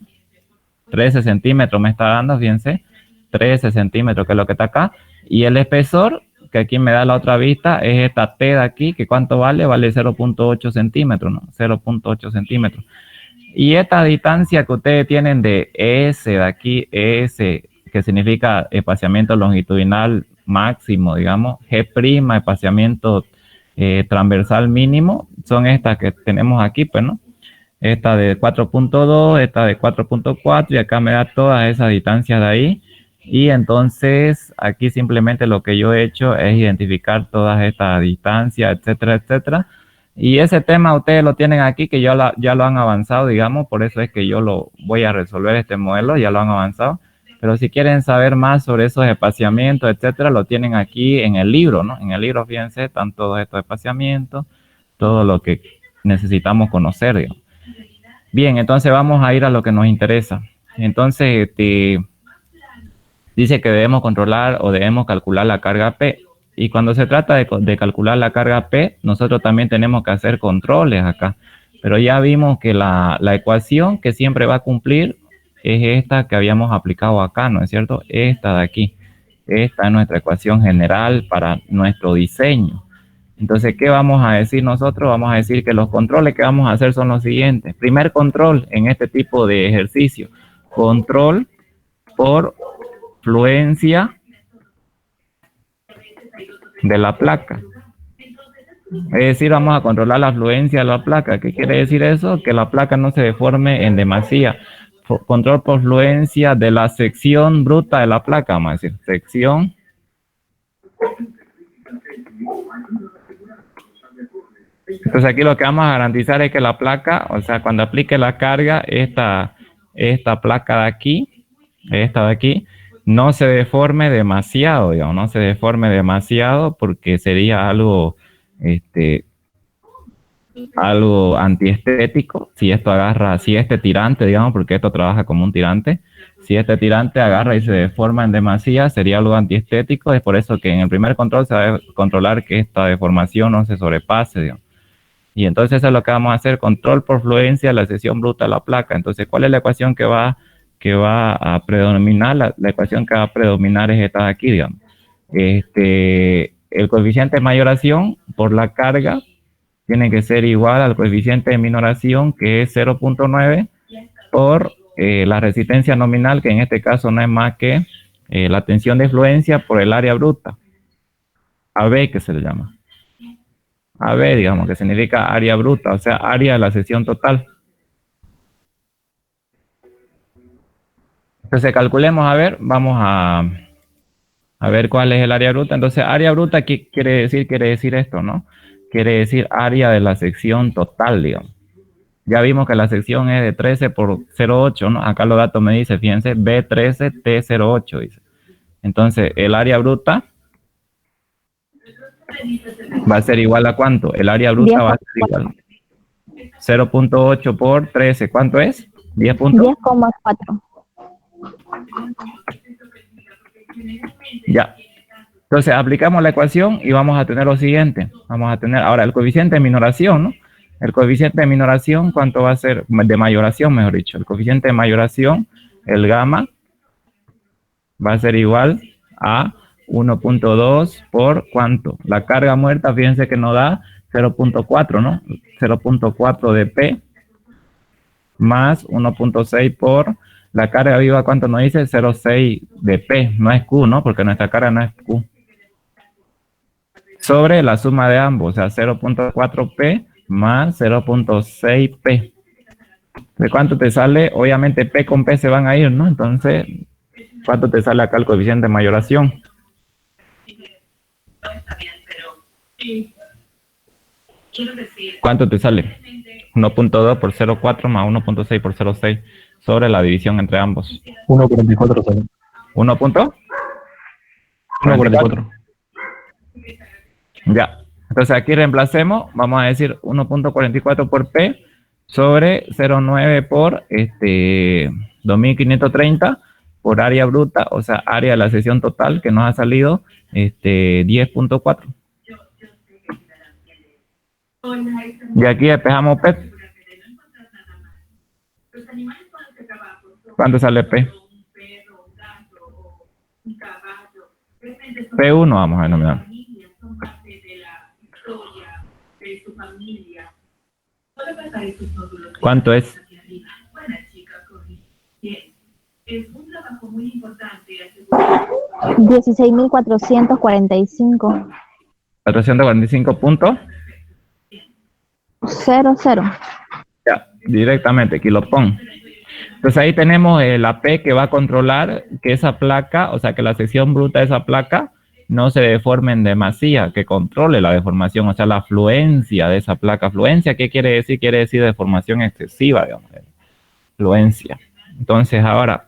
13 centímetros me está dando, fíjense, 13 centímetros que es lo que está acá. Y el espesor, que aquí me da la otra vista, es esta T de aquí, que ¿cuánto vale? Vale 0.8 centímetros, ¿no? 0.8 centímetros. Y esta distancia que ustedes tienen de S de aquí, S, que significa espaciamiento longitudinal máximo, digamos, G', espaciamiento transversal mínimo, son estas que tenemos aquí, pues, ¿no? Esta de 4.2, esta de 4.4, y acá me da todas esas distancias de ahí. Y entonces aquí simplemente lo que yo he hecho es identificar todas estas distancias, etcétera, etcétera. Y ese tema ustedes lo tienen aquí, que ya lo han avanzado, digamos, por eso es que yo lo voy a resolver este modelo, ya lo han avanzado. Pero si quieren saber más sobre esos espaciamientos, etcétera, lo tienen aquí en el libro, ¿no? En el libro, fíjense, están todos estos espaciamientos, todo lo que necesitamos conocer, digamos. Bien, entonces vamos a ir a lo que nos interesa. Entonces, dice que debemos controlar o debemos calcular la carga P. Y cuando se trata de calcular la carga P, nosotros también tenemos que hacer controles acá. Pero ya vimos que la ecuación que siempre va a cumplir es esta que habíamos aplicado acá, ¿no es cierto? Esta de aquí. Esta es nuestra ecuación general para nuestro diseño. Entonces, ¿qué vamos a decir nosotros? Vamos a decir que los controles que vamos a hacer son los siguientes. Primer control en este tipo de ejercicio. Control por fluencia de la placa. Es decir, vamos a controlar la fluencia de la placa. ¿Qué quiere decir eso? Que la placa no se deforme en demasía. Control por fluencia de la sección bruta de la placa, vamos a decir. Sección Entonces aquí lo que vamos a garantizar es que la placa, o sea, cuando aplique la carga, esta placa de aquí, esta de aquí, no se deforme demasiado, digamos, no se deforme demasiado porque sería algo antiestético si esto agarra, si este tirante, digamos, porque esto trabaja como un tirante, si este tirante agarra y se deforma en demasía, sería algo antiestético. Es por eso que en el primer control se debe controlar que esta deformación no se sobrepase, digamos. Y entonces eso es lo que vamos a hacer, control por fluencia de la sección bruta de la placa. Entonces, ¿cuál es la ecuación que va a predominar? La ecuación que va a predominar es esta de aquí, digamos. El coeficiente de mayoración por la carga tiene que ser igual al coeficiente de minoración, que es 0.9, por la resistencia nominal, que en este caso no es más que la tensión de fluencia por el área bruta, AB, que se le llama. AB, digamos, que significa área bruta, o sea, área de la sección total. Entonces, calculemos, a ver, vamos a ver cuál es el área bruta. Entonces, área bruta, ¿qué quiere decir? Quiere decir esto, ¿no? Quiere decir área de la sección total, digamos. Ya vimos que la sección es de 13 por 0,8, ¿no? Acá los datos me dicen, fíjense, B13, T08, dice. Entonces, el área bruta va a ser igual a ¿cuánto? El área bruta va a ser igual 0.8 por 13. ¿Cuánto es? 10,4. Ya. Entonces, aplicamos la ecuación y vamos a tener lo siguiente. Vamos a tener ahora el coeficiente de minoración, ¿no? El coeficiente de minoración, ¿cuánto va a ser? De mayoración, mejor dicho. El coeficiente de mayoración, el gamma, va a ser igual a 1.2 por ¿cuánto? La carga muerta, fíjense que nos da 0.4, ¿no? 0.4 de P más 1.6 por la carga viva, ¿cuánto nos dice? 0.6 de P, no es Q, ¿no? Porque nuestra carga no es Q. Sobre la suma de ambos, o sea, 0.4 P más 0.6 P. ¿De cuánto te sale? Obviamente P con P se van a ir, ¿no? Entonces, ¿cuánto te sale acá el coeficiente de mayoración? ¿Cuánto te sale? 1.2 por 0.4 más 1.6 por 0.6 sobre la división entre ambos. 1.44 sale. 1.44. Ya. Entonces aquí reemplacemos, vamos a decir 1.44 por P sobre 0.9 por 2530 por área bruta, o sea, área de la sección total que nos ha salido 10.4. Y aquí despejamos P. ¿Cuánto sale P? P1 vamos a denominar. ¿Cuánto es? 16.445. 445 puntos. 00. Ya, directamente, kilopón. Entonces ahí tenemos la P que va a controlar que esa placa, o sea, que la sección bruta de esa placa no se deforme en demasía, que controle la deformación, o sea, la fluencia de esa placa. ¿Fluencia qué quiere decir? Quiere decir deformación excesiva, digamos. Fluencia. Entonces ahora,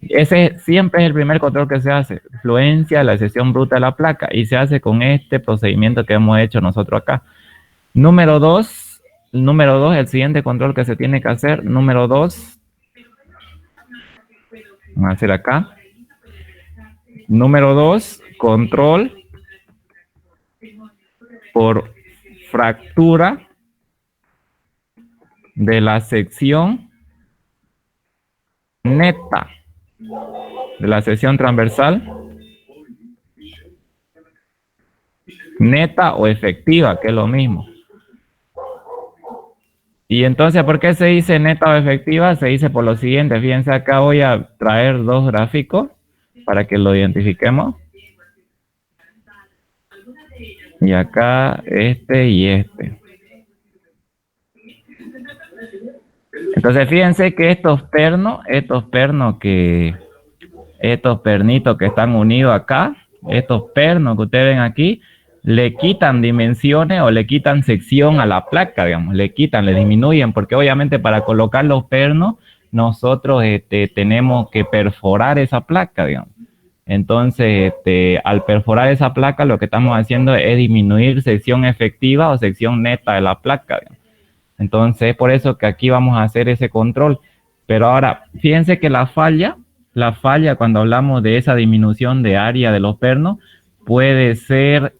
ese siempre es el primer control que se hace, fluencia de la sección bruta de la placa, y se hace con este procedimiento que hemos hecho nosotros acá. Número 2, el siguiente control que se tiene que hacer, número 2, vamos a hacer acá. Número 2, control por fractura de la sección neta de la sección transversal, neta o efectiva, que es lo mismo. Y entonces, ¿por qué se dice neta o efectiva? Se dice por lo siguiente. Fíjense, acá voy a traer dos gráficos para que lo identifiquemos. Y acá este y este. Entonces, fíjense que estos pernitos que están unidos acá, estos pernos que ustedes ven aquí, le quitan dimensiones o le quitan sección a la placa, digamos, le disminuyen, porque obviamente para colocar los pernos nosotros tenemos que perforar esa placa, digamos. Entonces, al perforar esa placa, lo que estamos haciendo es disminuir sección efectiva o sección neta de la placa, digamos. Entonces, es por eso que aquí vamos a hacer ese control. Pero ahora, fíjense que la falla cuando hablamos de esa disminución de área de los pernos, puede ser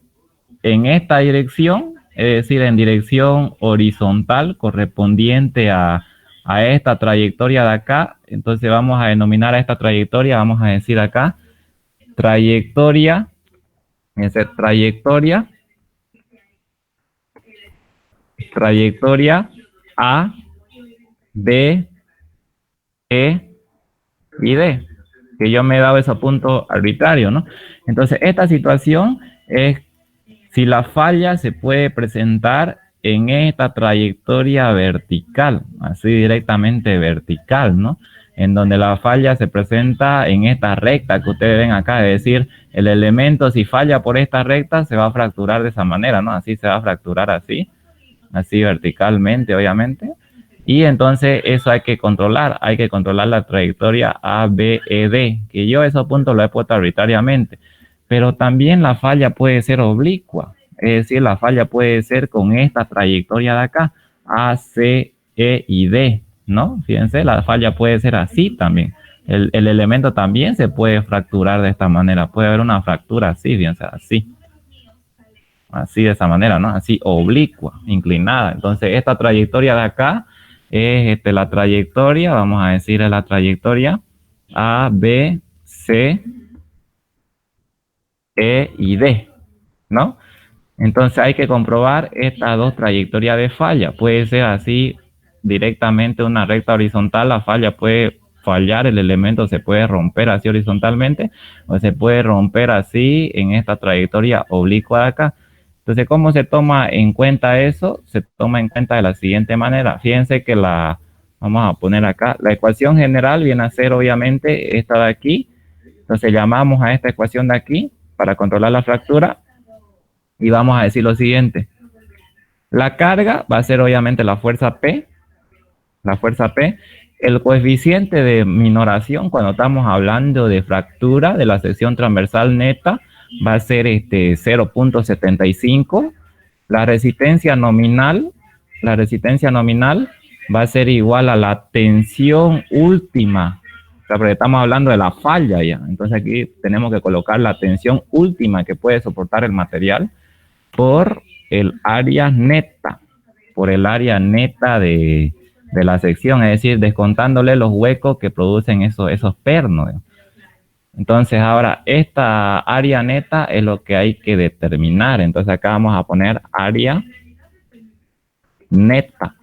en esta dirección, es decir, en dirección horizontal correspondiente a esta trayectoria de acá. Entonces vamos a denominar a esta trayectoria, vamos a decir acá, trayectoria A, B, E y D, que yo me he dado esos puntos arbitrarios, ¿no? Entonces esta situación es si la falla se puede presentar en esta trayectoria vertical, así directamente vertical, ¿no? En donde la falla se presenta en esta recta que ustedes ven acá, es decir, el elemento si falla por esta recta se va a fracturar de esa manera, ¿no? Así se va a fracturar así verticalmente, obviamente. Y entonces eso hay que controlar la trayectoria A, B, E, D, que yo esos puntos los he puesto arbitrariamente. Pero también la falla puede ser oblicua, es decir, la falla puede ser con esta trayectoria de acá, A, C, E y D, ¿no? Fíjense, la falla puede ser así también. El elemento también se puede fracturar de esta manera, puede haber una fractura así, fíjense, así de esa manera, ¿no? Así oblicua, inclinada. Entonces, esta trayectoria de acá es la trayectoria, vamos a decir, es la trayectoria A, B, C, E y D, ¿no? Entonces hay que comprobar estas dos trayectorias de falla. Puede ser así directamente una recta horizontal, la falla puede fallar, el elemento se puede romper así horizontalmente o se puede romper así en esta trayectoria oblicua de acá. Entonces, ¿cómo se toma en cuenta eso? Se toma en cuenta de la siguiente manera. Fíjense que vamos a poner acá, la ecuación general viene a ser obviamente esta de aquí. Entonces llamamos a esta ecuación de aquí para controlar la fractura y vamos a decir lo siguiente. La carga va a ser obviamente la fuerza P. El coeficiente de minoración cuando estamos hablando de fractura de la sección transversal neta va a ser 0.75. La resistencia nominal va a ser igual a la tensión última. O sea, porque estamos hablando de la falla ya. Entonces aquí tenemos que colocar la tensión última que puede soportar el material por el área neta. Por el área neta de la sección, es decir, descontándole los huecos que producen esos pernos. Entonces ahora esta área neta es lo que hay que determinar. Entonces acá vamos a poner área neta.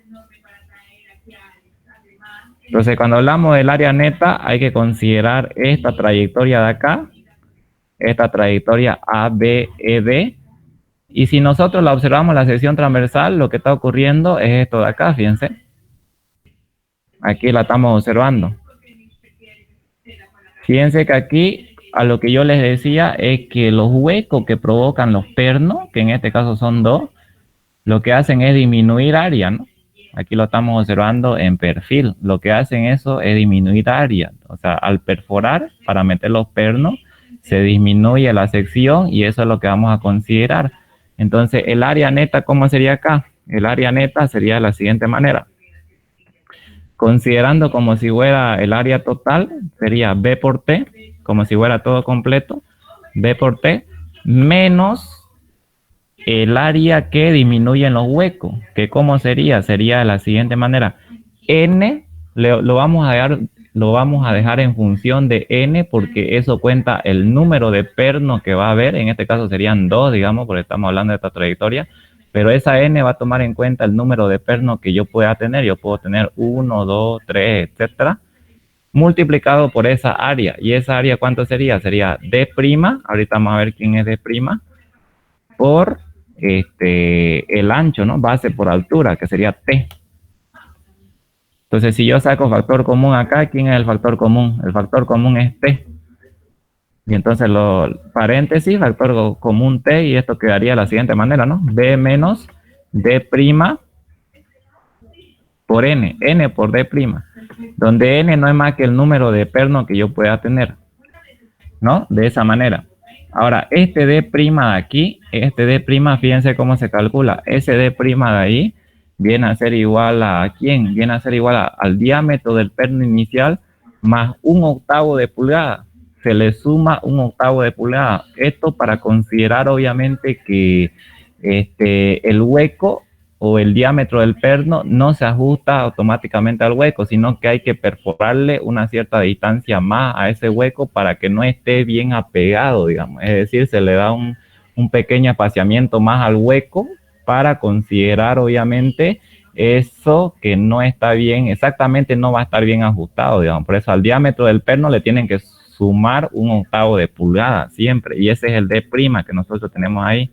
Entonces cuando hablamos del área neta hay que considerar esta trayectoria de acá, esta trayectoria ABED. Y si nosotros la observamos la sección transversal, lo que está ocurriendo es esto de acá, fíjense. Aquí la estamos observando. Fíjense que aquí a lo que yo les decía es que los huecos que provocan los pernos, que en este caso son 2, lo que hacen es disminuir área, ¿no? Aquí lo estamos observando en perfil. Lo que hacen eso es disminuir área. O sea, al perforar para meter los pernos, se disminuye la sección y eso es lo que vamos a considerar. Entonces, el área neta, ¿cómo sería acá? El área neta sería de la siguiente manera. Considerando como si fuera el área total, sería B por T, como si fuera todo completo, B por T, menos el área que disminuye en los huecos, que ¿cómo sería? Sería de la siguiente manera. N, lo vamos a dejar en función de N, porque eso cuenta el número de pernos que va a haber, en este caso serían 2, digamos, porque estamos hablando de esta trayectoria, pero esa N va a tomar en cuenta el número de pernos que yo pueda tener. Yo puedo tener 1, 2, 3, etcétera, multiplicado por esa área. ¿Y esa área cuánto sería? Sería D', ahorita vamos a ver quién es D', por el ancho, ¿no? Base por altura, que sería T. Entonces, si yo saco factor común acá, ¿quién es el factor común? El factor común es T. Y entonces, paréntesis, factor común T, y esto quedaría de la siguiente manera, ¿no? B menos D' por N, N por D', donde N no es más que el número de pernos que yo pueda tener, ¿no? De esa manera. Ahora, este D' de aquí, fíjense cómo se calcula. Ese D' de ahí viene a ser igual a ¿quién? Viene a ser igual al diámetro del perno inicial más 1/8 de pulgada. Se le suma 1/8 de pulgada. Esto para considerar obviamente que el hueco o el diámetro del perno no se ajusta automáticamente al hueco, sino que hay que perforarle una cierta distancia más a ese hueco para que no esté bien apegado, digamos. Es decir, se le da un pequeño espaciamiento más al hueco para considerar obviamente eso que no está bien, exactamente no va a estar bien ajustado, digamos. Por eso al diámetro del perno le tienen que sumar 1/8 de pulgada siempre, y ese es el D' que nosotros tenemos ahí.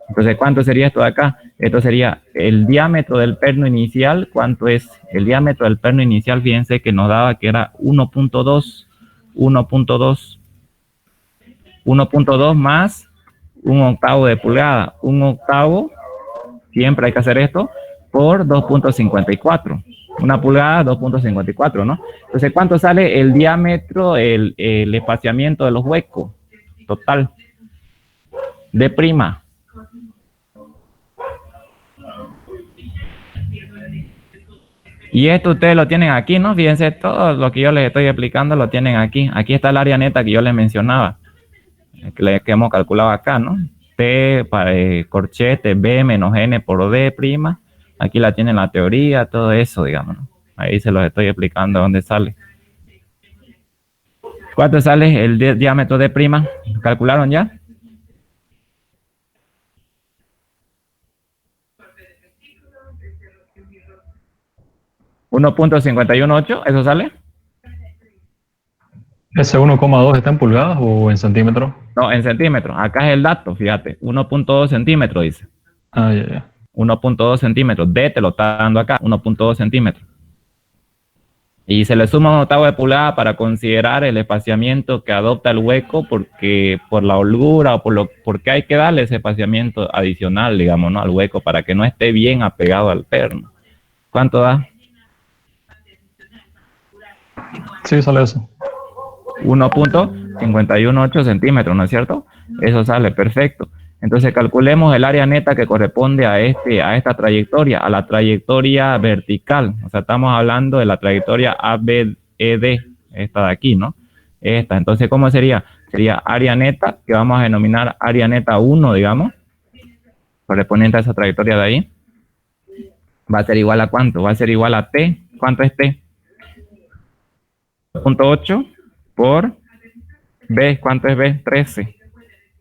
Entonces, ¿cuánto sería esto de acá? Esto sería el diámetro del perno inicial. ¿Cuánto es? El diámetro del perno inicial, fíjense que nos daba que era 1.2 más 1/8 de pulgada. 1/8, siempre hay que hacer esto, por 2.54. Una pulgada, 2.54, ¿no? Entonces, ¿cuánto sale el diámetro, el espaciamiento de los huecos? Total. D'. Y esto ustedes lo tienen aquí, ¿no? Fíjense, todo lo que yo les estoy explicando lo tienen aquí. Aquí está el área neta que yo les mencionaba, que hemos calculado acá, ¿no? T para corchete B menos N por D'. Aquí la tienen la teoría, todo eso, digamos, ¿no? Ahí se los estoy explicando dónde sale. ¿Cuánto sale el diámetro D'? ¿Calcularon ya? 1.518, ¿eso sale? ¿Ese 1,2 está en pulgadas o en centímetros? No, en centímetros. Acá es el dato, fíjate. 1.2 centímetros dice. Ah, ya. 1.2 centímetros. D te lo está dando acá, 1.2 centímetros. Y se le suma un octavo de pulgada para considerar el espaciamiento que adopta el hueco, porque por la holgura o porque hay que darle ese espaciamiento adicional, digamos, ¿no? Al hueco para que no esté bien apegado al perno. ¿Cuánto da? Sí, sale eso. 1.518 centímetros, ¿no es cierto? Eso sale perfecto. Entonces calculemos el área neta que corresponde a esta trayectoria, a la trayectoria vertical. O sea, estamos hablando de la trayectoria ABED, esta de aquí, ¿no? Esta. Entonces, ¿cómo sería? Sería área neta, que vamos a denominar área neta 1, digamos, correspondiente a esa trayectoria de ahí. ¿Va a ser igual a cuánto? Va a ser igual a T. ¿Cuánto es T? 0.8 por B. ¿Cuánto es B? 13.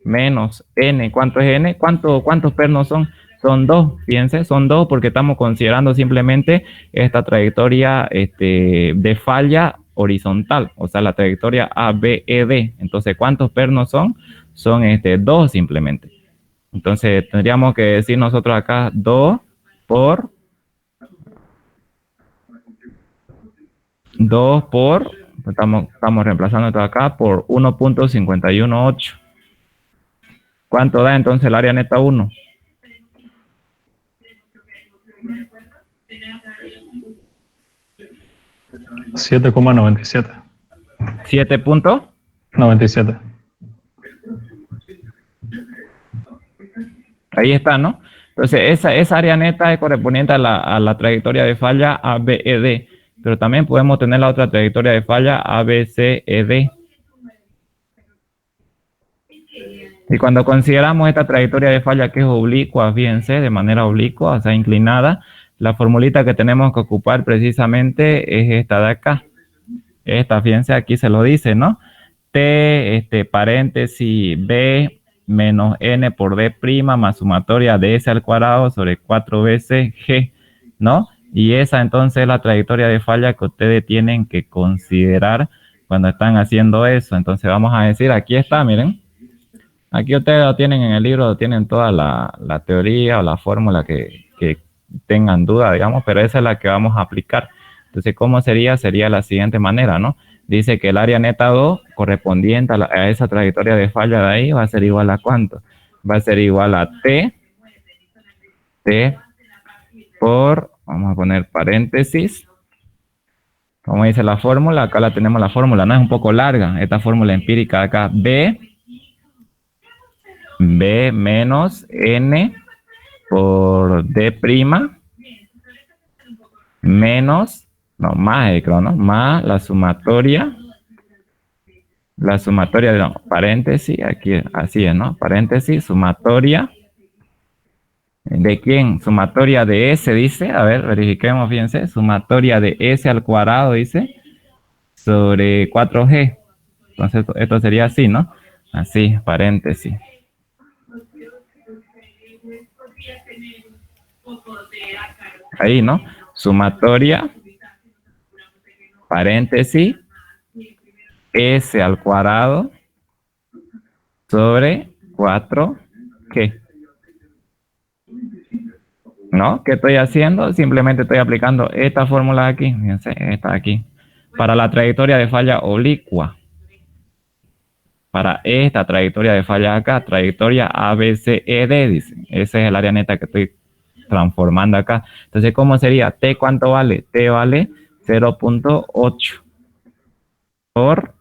Menos N. ¿Cuánto es N? ¿Cuántos pernos son? Son 2, fíjense, son 2 porque estamos considerando simplemente esta trayectoria de falla horizontal, o sea, la trayectoria ABED. Entonces, ¿cuántos pernos son? Son 2 simplemente. Entonces, tendríamos que decir nosotros acá 2 por... Estamos reemplazando esto acá por 1.518. ¿Cuánto da entonces el área neta 1? $7,97. 7.97. Ahí está, ¿no? Entonces, esa área neta es correspondiente a la trayectoria de falla ABED, pero también podemos tener la otra trayectoria de falla ABCED. Y cuando consideramos esta trayectoria de falla que es oblicua, fíjense, de manera oblicua, o sea, inclinada, la formulita que tenemos que ocupar precisamente es esta de acá. Esta, fíjense, aquí se lo dice, ¿no? T, paréntesis, B menos N por D' más sumatoria de S al cuadrado sobre 4 veces G, ¿no? Y esa entonces es la trayectoria de falla que ustedes tienen que considerar cuando están haciendo eso. Entonces vamos a decir, aquí está, miren. Aquí ustedes lo tienen en el libro, tienen toda la teoría o la fórmula que tengan duda, digamos, pero esa es la que vamos a aplicar. Entonces, ¿cómo sería? Sería de la siguiente manera, ¿no? Dice que el área neta 2 correspondiente a esa trayectoria de falla de ahí va a ser igual a ¿cuánto? Va a ser igual a T por, vamos a poner paréntesis, como dice la fórmula, acá la tenemos la fórmula, no es un poco larga, esta fórmula empírica de acá, B menos N por D' menos, no, más, ¿no? Más la sumatoria de, no, paréntesis, aquí así es, ¿no? Paréntesis, sumatoria, ¿de quién? Sumatoria de S, dice, a ver, verifiquemos, fíjense, sumatoria de S al cuadrado, dice, sobre 4G. Entonces, esto sería así, ¿no? Así, paréntesis. Ahí, ¿no? Sumatoria, paréntesis, S al cuadrado sobre 4G. ¿No? ¿Qué estoy haciendo? Simplemente estoy aplicando esta fórmula de aquí, fíjense, esta de aquí, para la trayectoria de falla oblicua. Para esta trayectoria de falla acá, trayectoria ABCED, dice. Ese es el área neta que estoy transformando acá. Entonces, ¿cómo sería? T, ¿cuánto vale? T vale 0.8 por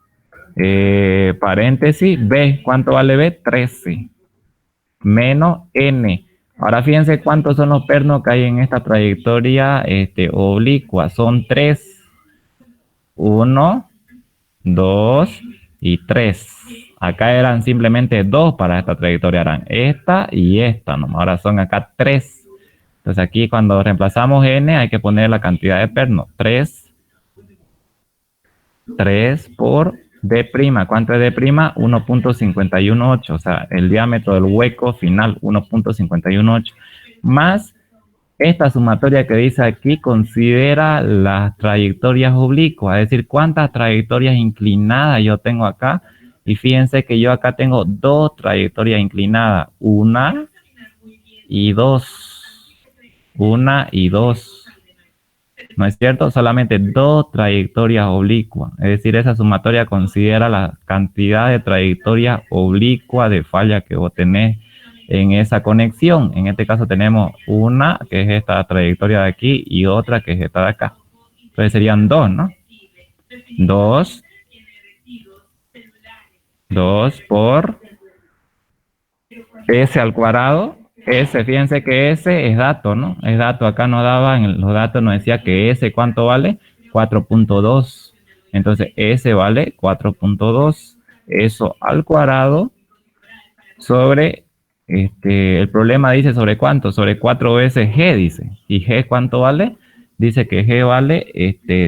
paréntesis B. ¿Cuánto vale B? 13 menos N. Ahora fíjense cuántos son los pernos que hay en esta trayectoria oblicua. Son 3. 1, 2 y 3. Acá eran simplemente 2 para esta trayectoria. Eran esta y esta. ¿No? Ahora son acá 3. Entonces aquí cuando reemplazamos N hay que poner la cantidad de pernos. 3 por D'. ¿Cuánto es D'? 1.518. O sea, el diámetro del hueco final, 1.518. Más esta sumatoria que dice aquí considera las trayectorias oblicuas, es decir, cuántas trayectorias inclinadas yo tengo acá. Y fíjense que yo acá tengo dos trayectorias inclinadas, una y dos. Una y dos. ¿No es cierto? Solamente dos trayectorias oblicuas. Es decir, esa sumatoria considera la cantidad de trayectorias oblicuas de falla que vos tenés en esa conexión. En este caso tenemos una, que es esta trayectoria de aquí, y otra, que es esta de acá. Entonces serían dos, ¿no? 2 por S al cuadrado. S, fíjense que S es dato, ¿no? Es dato, acá nos daba, en los datos nos decía que S, ¿cuánto vale? 4.2. Entonces S vale 4.2. Eso al cuadrado sobre, el problema dice sobre cuánto, sobre 4 veces G, dice. ¿Y G cuánto vale? Dice que G vale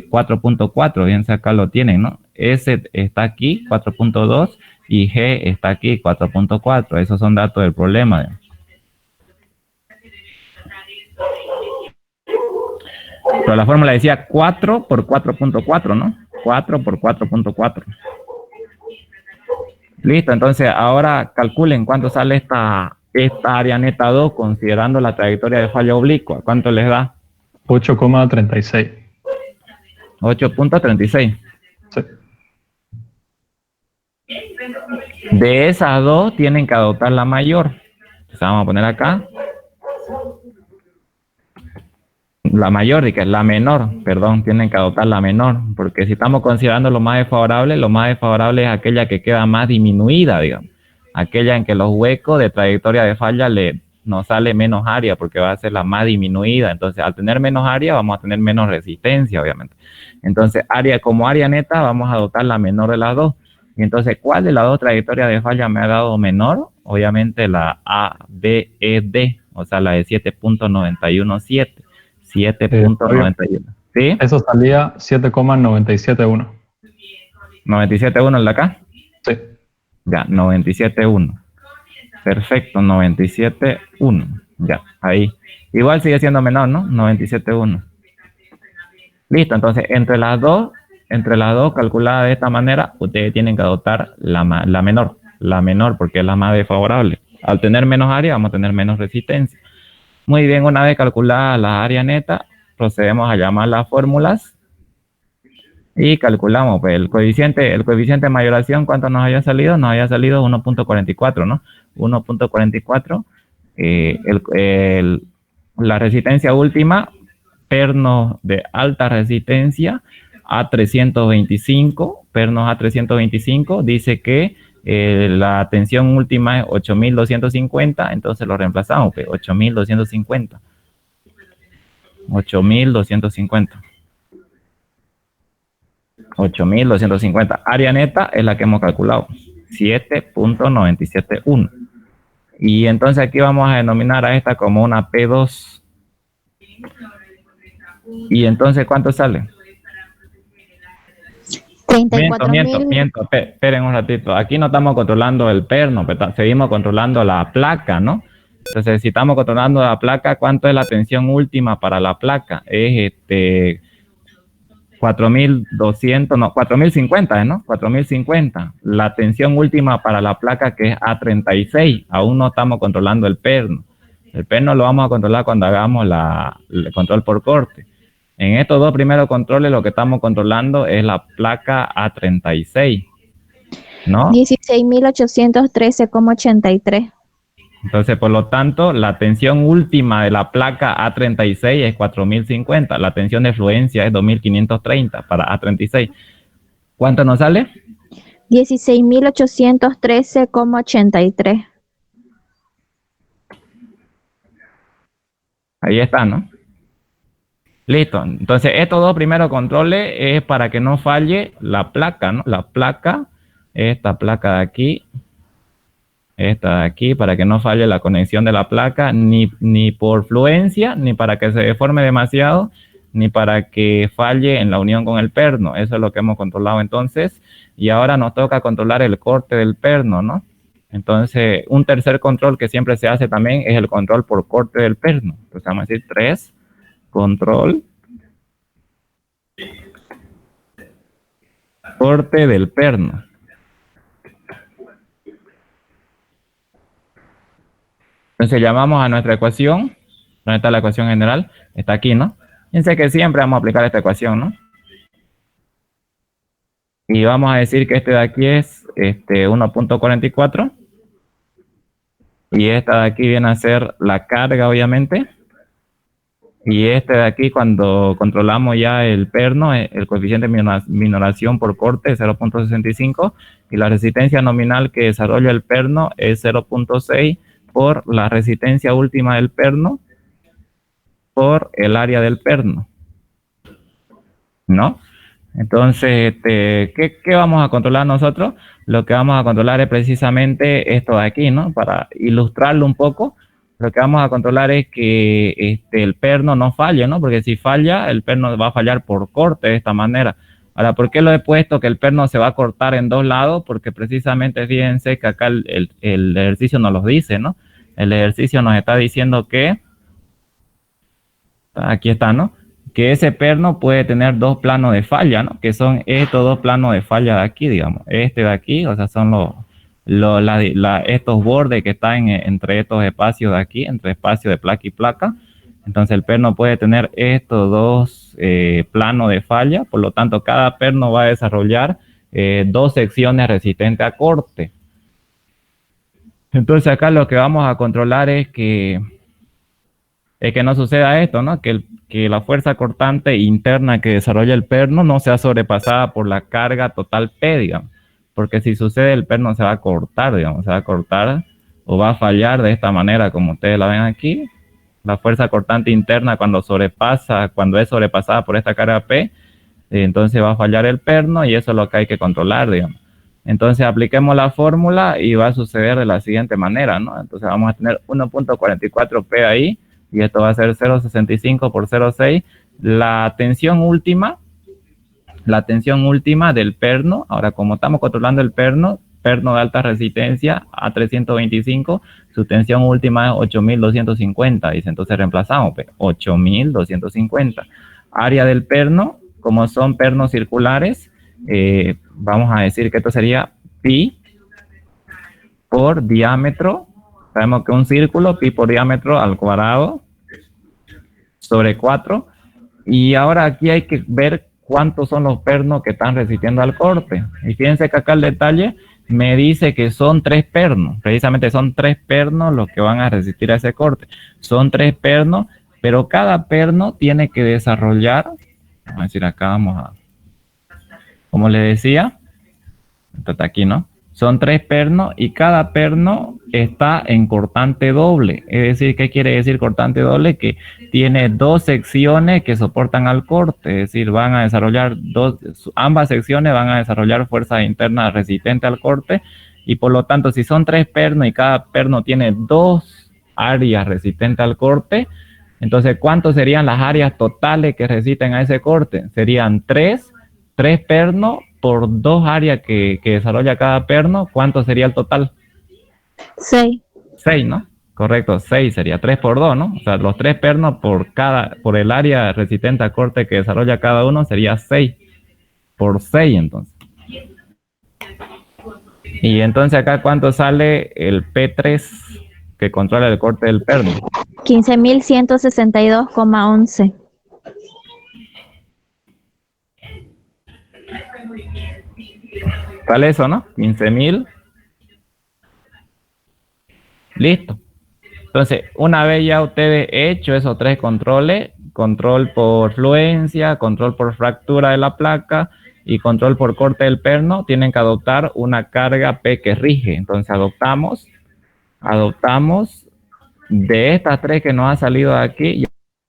4.4, fíjense acá lo tienen, ¿no? S está aquí, 4.2, y G está aquí, 4.4. Esos son datos del problema, ¿no? Pero la fórmula decía 4 por 4.4, ¿no? 4 por 4.4. Listo, entonces ahora calculen cuánto sale esta área neta 2 considerando la trayectoria de falla oblicua. ¿Cuánto les da? 8,36. 8.36. Sí. De esas dos tienen que adoptar la mayor. Entonces vamos a poner acá. La mayor, y que es la menor, perdón, tienen que adoptar la menor, porque si estamos considerando lo más desfavorable es aquella que queda más disminuida, digamos, aquella en que los huecos de trayectoria de falla nos sale menos área, porque va a ser la más disminuida. Entonces, al tener menos área, vamos a tener menos resistencia, obviamente. Entonces, como área neta, vamos a adoptar la menor de las dos. Y entonces, ¿cuál de las dos trayectorias de falla me ha dado menor? Obviamente la ABED, o sea, la de 7.917. 7.91. ¿Sí? Eso salía 7,971. 97.1 el de acá. Sí. Ya, 97.1. Perfecto, 97.1. Ya, ahí. Igual sigue siendo menor, ¿no? 97.1. Listo, entonces entre las dos calculadas de esta manera, ustedes tienen que adoptar la menor porque es la más desfavorable. Al tener menos área, vamos a tener menos resistencia. Muy bien, una vez calculada la área neta, procedemos a llamar las fórmulas y calculamos pues, el coeficiente de mayoración. ¿Cuánto nos haya salido? Nos haya salido 1.44, ¿no? 1.44. La resistencia última, pernos de alta resistencia A325, pernos A325, dice que la tensión última es 8.250, entonces lo reemplazamos, pues, 8.250. 8.250. Área neta es la que hemos calculado, 7.971. Y entonces aquí vamos a denominar a esta como una P2. Y entonces, ¿cuánto sale? 34.000. Esperen un ratito. Aquí no estamos controlando el perno, pero seguimos controlando la placa, ¿no? Entonces, si estamos controlando la placa, ¿cuánto es la tensión última para la placa? Es 4.200, no, 4.050, ¿no? 4.050. La tensión última para la placa, que es A36. Aún no estamos controlando el perno. El perno lo vamos a controlar cuando hagamos el control por corte. En estos dos primeros controles lo que estamos controlando es la placa A36, ¿no? 16.813,83. Entonces, por lo tanto, la tensión última de la placa A36 es 4.050. La tensión de fluencia es 2.530 para A36. ¿Cuánto nos sale? 16.813,83. Ahí está, ¿no? Listo. Entonces, estos dos primeros controles es para que no falle la placa, ¿no? La placa, esta placa de aquí, esta de aquí, para que no falle la conexión de la placa, ni por fluencia, ni para que se deforme demasiado, ni para que falle en la unión con el perno. Eso es lo que hemos controlado entonces. Y ahora nos toca controlar el corte del perno, ¿no? Entonces, un tercer control que siempre se hace también es el control por corte del perno. Entonces, vamos a decir 3, control, corte del perno. Entonces, llamamos a nuestra ecuación. ¿Dónde está la ecuación general? Está aquí, ¿no? Fíjense que siempre vamos a aplicar esta ecuación, ¿no? Y vamos a decir que este de aquí es 1.44. Y esta de aquí viene a ser la carga, obviamente. Y este de aquí, cuando controlamos ya el perno, el coeficiente de minoración por corte es 0.65. Y la resistencia nominal que desarrolla el perno es 0.6 por la resistencia última del perno por el área del perno, ¿no? Entonces, ¿qué vamos a controlar nosotros? Lo que vamos a controlar es precisamente esto de aquí, ¿no? Para ilustrarlo un poco, lo que vamos a controlar es que el perno no falle, ¿no? Porque si falla, el perno va a fallar por corte de esta manera. Ahora, ¿por qué lo he puesto que el perno se va a cortar en dos lados? Porque precisamente, fíjense que acá el ejercicio nos lo dice, ¿no? El ejercicio nos está diciendo que, aquí está, ¿no? Que ese perno puede tener dos planos de falla, ¿no? Que son estos dos planos de falla de aquí, digamos. Este de aquí, o sea, son estos bordes que están entre estos espacios de aquí, entre espacio de placa y placa. Entonces el perno puede tener estos dos planos de falla, por lo tanto cada perno va a desarrollar dos secciones resistentes a corte. Entonces acá lo que vamos a controlar es que no suceda esto, ¿no? Que la fuerza cortante interna que desarrolla el perno no sea sobrepasada por la carga total P, digamos. Porque si sucede, el perno se va a cortar, digamos, se va a cortar o va a fallar de esta manera, como ustedes la ven aquí. La fuerza cortante interna cuando es sobrepasada por esta carga P, entonces va a fallar el perno y eso es lo que hay que controlar, digamos. Entonces apliquemos la fórmula y va a suceder de la siguiente manera, ¿no? Entonces vamos a tener 1.44 P ahí. Y esto va a ser 0.65 por 0.6. La tensión última del perno, ahora como estamos controlando el perno de alta resistencia a 325, su tensión última es 8.250, dice, entonces reemplazamos, 8.250. Área del perno, como son pernos circulares, vamos a decir que esto sería pi por diámetro. Sabemos que un círculo, pi por diámetro al cuadrado, sobre 4. Y ahora aquí hay que ver cuántos son los pernos que están resistiendo al corte. Y fíjense que acá el detalle me dice que son 3 pernos. Precisamente son 3 pernos los que van a resistir a ese corte. Son 3 pernos, pero cada perno tiene que desarrollar, vamos a decir acá, como les decía, esto está aquí, ¿no? Son 3 pernos y cada perno está en cortante doble. Es decir, ¿qué quiere decir cortante doble? Que tiene 2 secciones que soportan al corte. Es decir, van a desarrollar ambas secciones van a desarrollar fuerza interna resistente al corte. Y por lo tanto, si son 3 pernos y cada perno tiene 2 áreas resistentes al corte, entonces, ¿cuántas serían las áreas totales que resisten a ese corte? Serían 3 pernos por 2 áreas que desarrolla cada perno. ¿Cuánto sería el total? 6. 6, ¿no? Correcto, 6 sería 3 por 2, ¿no? O sea, los 3 pernos por el área resistente a corte que desarrolla cada uno sería 6 por 6, entonces. Y entonces acá, ¿cuánto sale el P3 que controla el corte del perno? 15.162,11. Sale eso, ¿no? 15.000. Listo. Entonces, una vez ya ustedes hecho esos 3 controles, control por fluencia, control por fractura de la placa y control por corte del perno, tienen que adoptar una carga P que rige. Entonces, adoptamos de estas 3 que nos ha salido de aquí,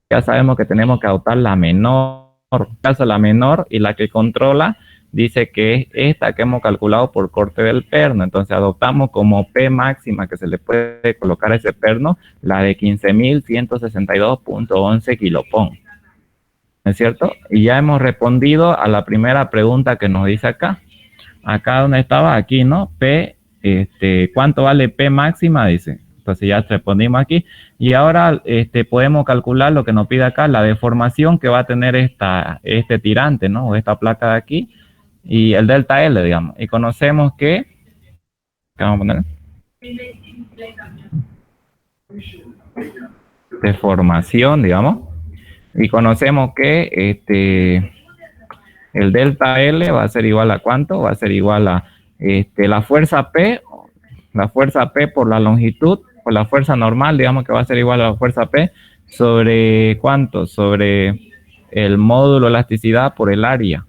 ya sabemos que tenemos que adoptar la menor. En este caso, la menor y la que controla dice que es esta que hemos calculado por corte del perno. Entonces adoptamos como P máxima que se le puede colocar a ese perno la de 15.162.11 kilopón. ¿No es cierto? Y ya hemos respondido a la primera pregunta que nos dice acá. Acá donde estaba, aquí, ¿no? P ¿cuánto vale P máxima? Dice. Entonces ya respondimos aquí. Y ahora podemos calcular lo que nos pide acá, la deformación que va a tener este tirante, ¿no? O esta placa de aquí. Y el delta L, digamos. Y conocemos que... ¿Qué vamos a poner? Deformación, digamos. Y conocemos que el delta L va a ser igual a ¿cuánto? Va a ser igual a la fuerza P por la longitud, por la fuerza normal, digamos que va a ser igual a la fuerza P, sobre ¿cuánto? Sobre el módulo elasticidad por el área.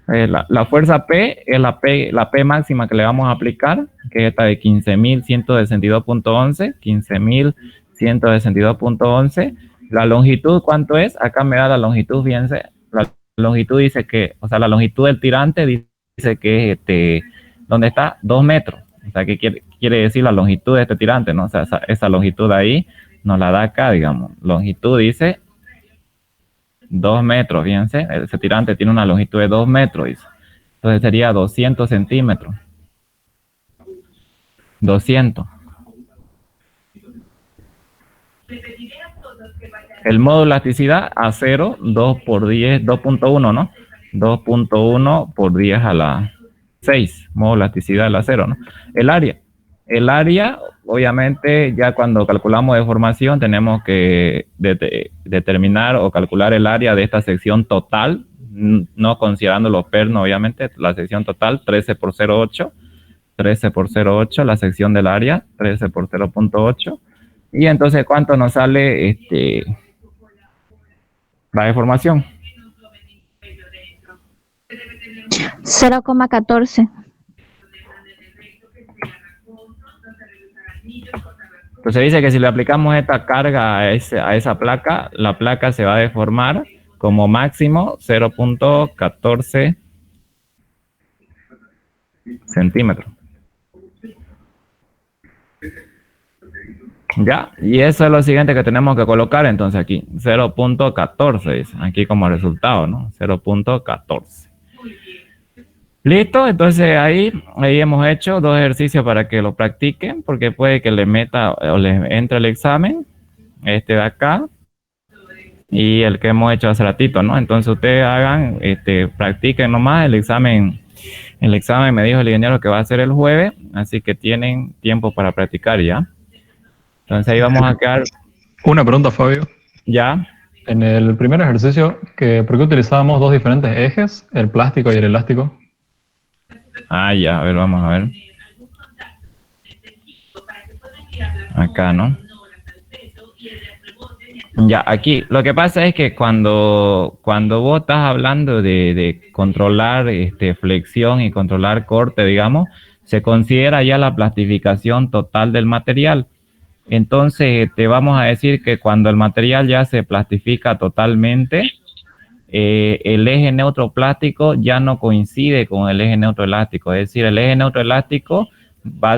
La fuerza P es la P máxima que le vamos a aplicar, que es esta de 15.162.11, 15.162.11. La longitud, ¿cuánto es? Acá me da la longitud, fíjense. La longitud dice que, o sea, la longitud del tirante dice que es, ¿dónde está? 2 metros. O sea, ¿qué quiere decir la longitud de este tirante, no? O sea, esa longitud ahí nos la da acá, digamos. Longitud dice 2 metros, fíjense. Ese tirante tiene una longitud de 2 metros, dice. Entonces sería 200 centímetros. 200. El módulo de elasticidad a 0, 2 por 10, 2.1, ¿no? 2.1 por 10 a la 6, módulo de elasticidad a la 0, ¿no? El área, obviamente, ya cuando calculamos deformación, tenemos que determinar o calcular el área de esta sección total, no considerando los pernos, obviamente, la sección total, 13 por 0.8, 13 por 0.8, la sección del área, 13 por 0.8. Y entonces, ¿cuánto nos sale la deformación? 0,14. Entonces dice que si le aplicamos esta carga a esa placa, la placa se va a deformar como máximo 0.14 centímetros. Ya, y eso es lo siguiente que tenemos que colocar entonces aquí, 0.14, dice, aquí como resultado, ¿no? 0.14. Listo, entonces ahí hemos hecho 2 ejercicios para que lo practiquen, porque puede que le meta o le entre el examen, de acá, y el que hemos hecho hace ratito, ¿no? Entonces ustedes hagan, practiquen nomás el examen me dijo el ingeniero que va a ser el jueves, así que tienen tiempo para practicar ya. Entonces ahí vamos a quedar. Una pregunta, Fabio. Ya. En el primer ejercicio, ¿por qué utilizábamos 2 diferentes ejes, el plástico y el elástico? Ah, ya, a ver, vamos a ver. Acá, ¿no? Ya, aquí, lo que pasa es que cuando vos estás hablando de controlar flexión y controlar corte, digamos, se considera ya la plastificación total del material. Entonces, te vamos a decir que cuando el material ya se plastifica totalmente, el eje neutro plástico ya no coincide con el eje neutro elástico. Es decir, el eje neutro elástico va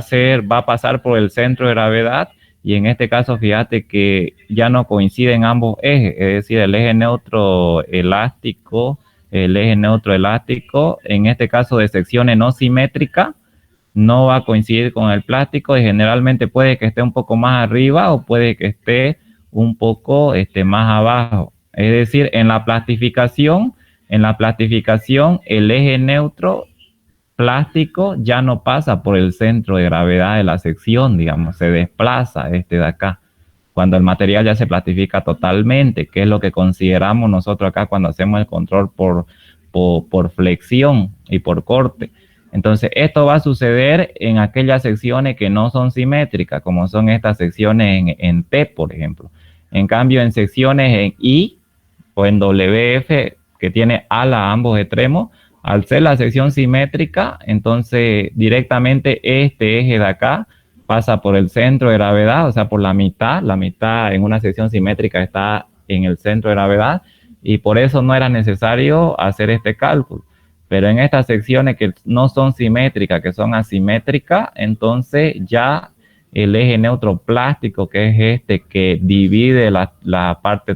a pasar por el centro de gravedad y en este caso, fíjate que ya no coinciden ambos ejes. Es decir, el eje neutro elástico, en este caso de secciones no simétricas, no va a coincidir con el plástico y generalmente puede que esté un poco más arriba o puede que esté un poco más abajo. Es decir, en la plastificación, el eje neutro plástico ya no pasa por el centro de gravedad de la sección, digamos, se desplaza de acá. Cuando el material ya se plastifica totalmente, que es lo que consideramos nosotros acá cuando hacemos el control por flexión y por corte. Entonces, esto va a suceder en aquellas secciones que no son simétricas, como son estas secciones en T, por ejemplo. En cambio, en secciones en I o en WF, que tiene ala a ambos extremos, al ser la sección simétrica, entonces directamente este eje de acá pasa por el centro de gravedad, o sea, por la mitad en una sección simétrica está en el centro de gravedad, y por eso no era necesario hacer este cálculo. Pero en estas secciones que no son simétricas, que son asimétricas, entonces ya el eje neutro plástico, que es que divide la parte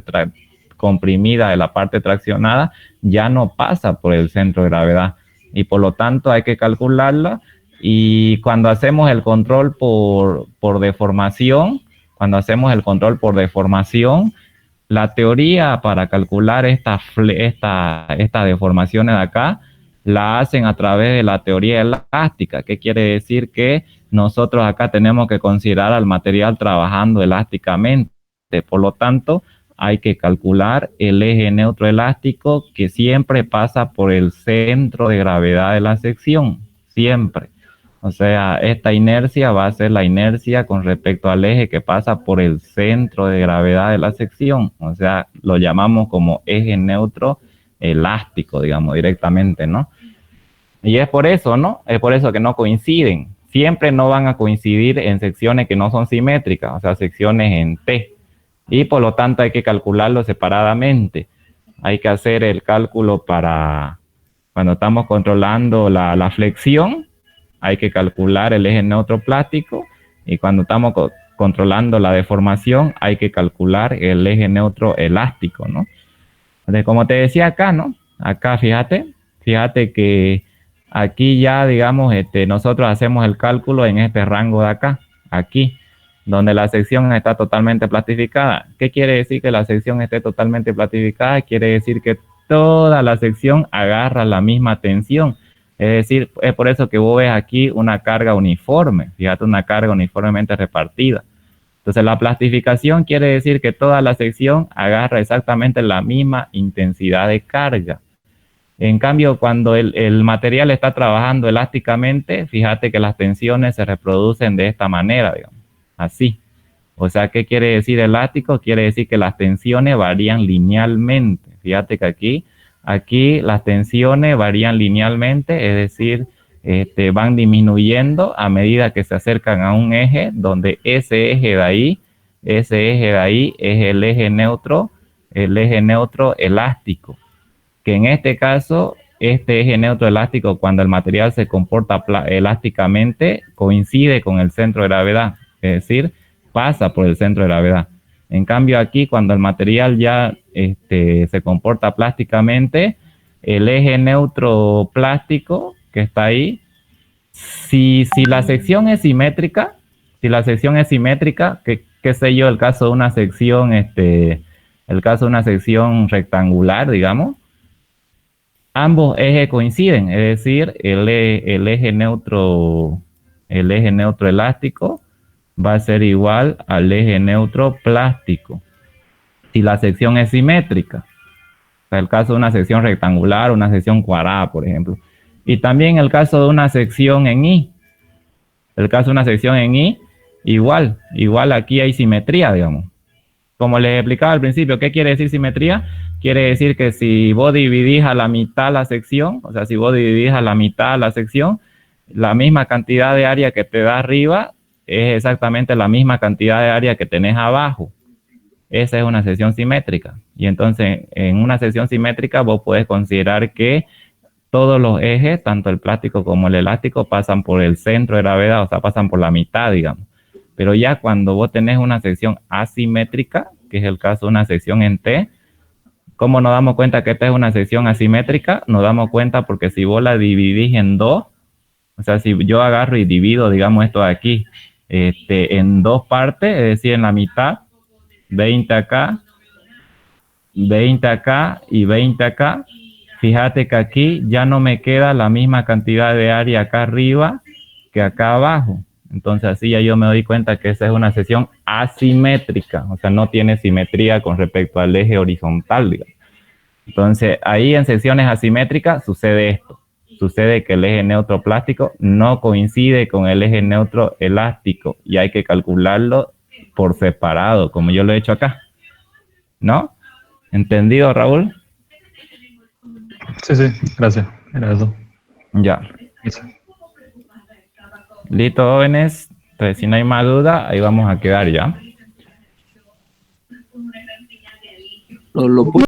comprimida de la parte traccionada, ya no pasa por el centro de gravedad. Y por lo tanto hay que calcularla Y cuando hacemos el control por deformación, la teoría para calcular estas deformaciones de acá, la hacen a través de la teoría elástica. ¿Qué quiere decir? Que nosotros acá tenemos que considerar al material trabajando elásticamente. Por lo tanto, hay que calcular el eje neutro elástico que siempre pasa por el centro de gravedad de la sección. Siempre. O sea, esta inercia va a ser la inercia con respecto al eje que pasa por el centro de gravedad de la sección. O sea, lo llamamos como eje neutro elástico, digamos, directamente, ¿no? Y es por eso, ¿no? Es por eso que no coinciden. Siempre no van a coincidir en secciones que no son simétricas, o sea, secciones en T. Y por lo tanto hay que calcularlo separadamente. Hay que hacer el cálculo para cuando estamos controlando la flexión, hay que calcular el eje neutro plástico, y cuando estamos controlando la deformación, hay que calcular el eje neutro elástico, ¿no? Entonces, como te decía acá, ¿no? Acá, fíjate que aquí ya, digamos, nosotros hacemos el cálculo en este rango de acá, aquí, donde la sección está totalmente plastificada. ¿Qué quiere decir que la sección esté totalmente plastificada? Quiere decir que toda la sección agarra la misma tensión. Es decir, es por eso que vos ves aquí una carga uniforme, fíjate, una carga uniformemente repartida. Entonces, la plastificación quiere decir que toda la sección agarra exactamente la misma intensidad de carga. En cambio, cuando el material está trabajando elásticamente, fíjate que las tensiones se reproducen de esta manera, digamos, así. O sea, ¿qué quiere decir elástico? Quiere decir que las tensiones varían linealmente. Fíjate que aquí las tensiones varían linealmente, es decir, van disminuyendo a medida que se acercan a un eje, donde ese eje de ahí es el eje neutro elástico, que en este caso, este eje neutro elástico, cuando el material se comporta elásticamente, coincide con el centro de gravedad, es decir, pasa por el centro de gravedad. En cambio aquí, cuando el material ya se comporta plásticamente, el eje neutro plástico que está ahí, si la sección es simétrica, qué sé yo, el caso de una sección rectangular, digamos, ambos ejes coinciden, es decir, el eje neutro elástico va a ser igual al eje neutro plástico. Si la sección es simétrica, o sea, el caso de una sección rectangular, una sección cuadrada, por ejemplo. Y también el caso de una sección en I. Igual aquí hay simetría, digamos. Como les explicaba al principio, ¿qué quiere decir simetría? Quiere decir que si vos dividís a la mitad la sección, o sea, la misma cantidad de área que te da arriba es exactamente la misma cantidad de área que tenés abajo. Esa es una sección simétrica. Y entonces, en una sección simétrica, vos podés considerar que todos los ejes, tanto el plástico como el elástico, pasan por el centro de gravedad, o sea, pasan por la mitad, digamos. Pero ya cuando vos tenés una sección asimétrica, que es el caso de una sección en T, ¿cómo nos damos cuenta que esta es una sección asimétrica? Nos damos cuenta porque si vos la dividís en dos, o sea, si yo agarro y divido, digamos, esto de aquí, en dos partes, es decir, en la mitad, 20 acá y 20 acá, fíjate que aquí ya no me queda la misma cantidad de área acá arriba que acá abajo. Entonces así ya yo me doy cuenta que esa es una sección asimétrica, o sea, no tiene simetría con respecto al eje horizontal, digamos. Entonces ahí en secciones asimétricas sucede esto. Sucede que el eje neutro plástico no coincide con el eje neutro elástico y hay que calcularlo por separado, como yo lo he hecho acá. ¿No? ¿Entendido, Raúl? Sí, gracias. Era eso. Ya. Eso. Listo, jóvenes. Entonces, si no hay más duda, ahí vamos a quedar ya. Lo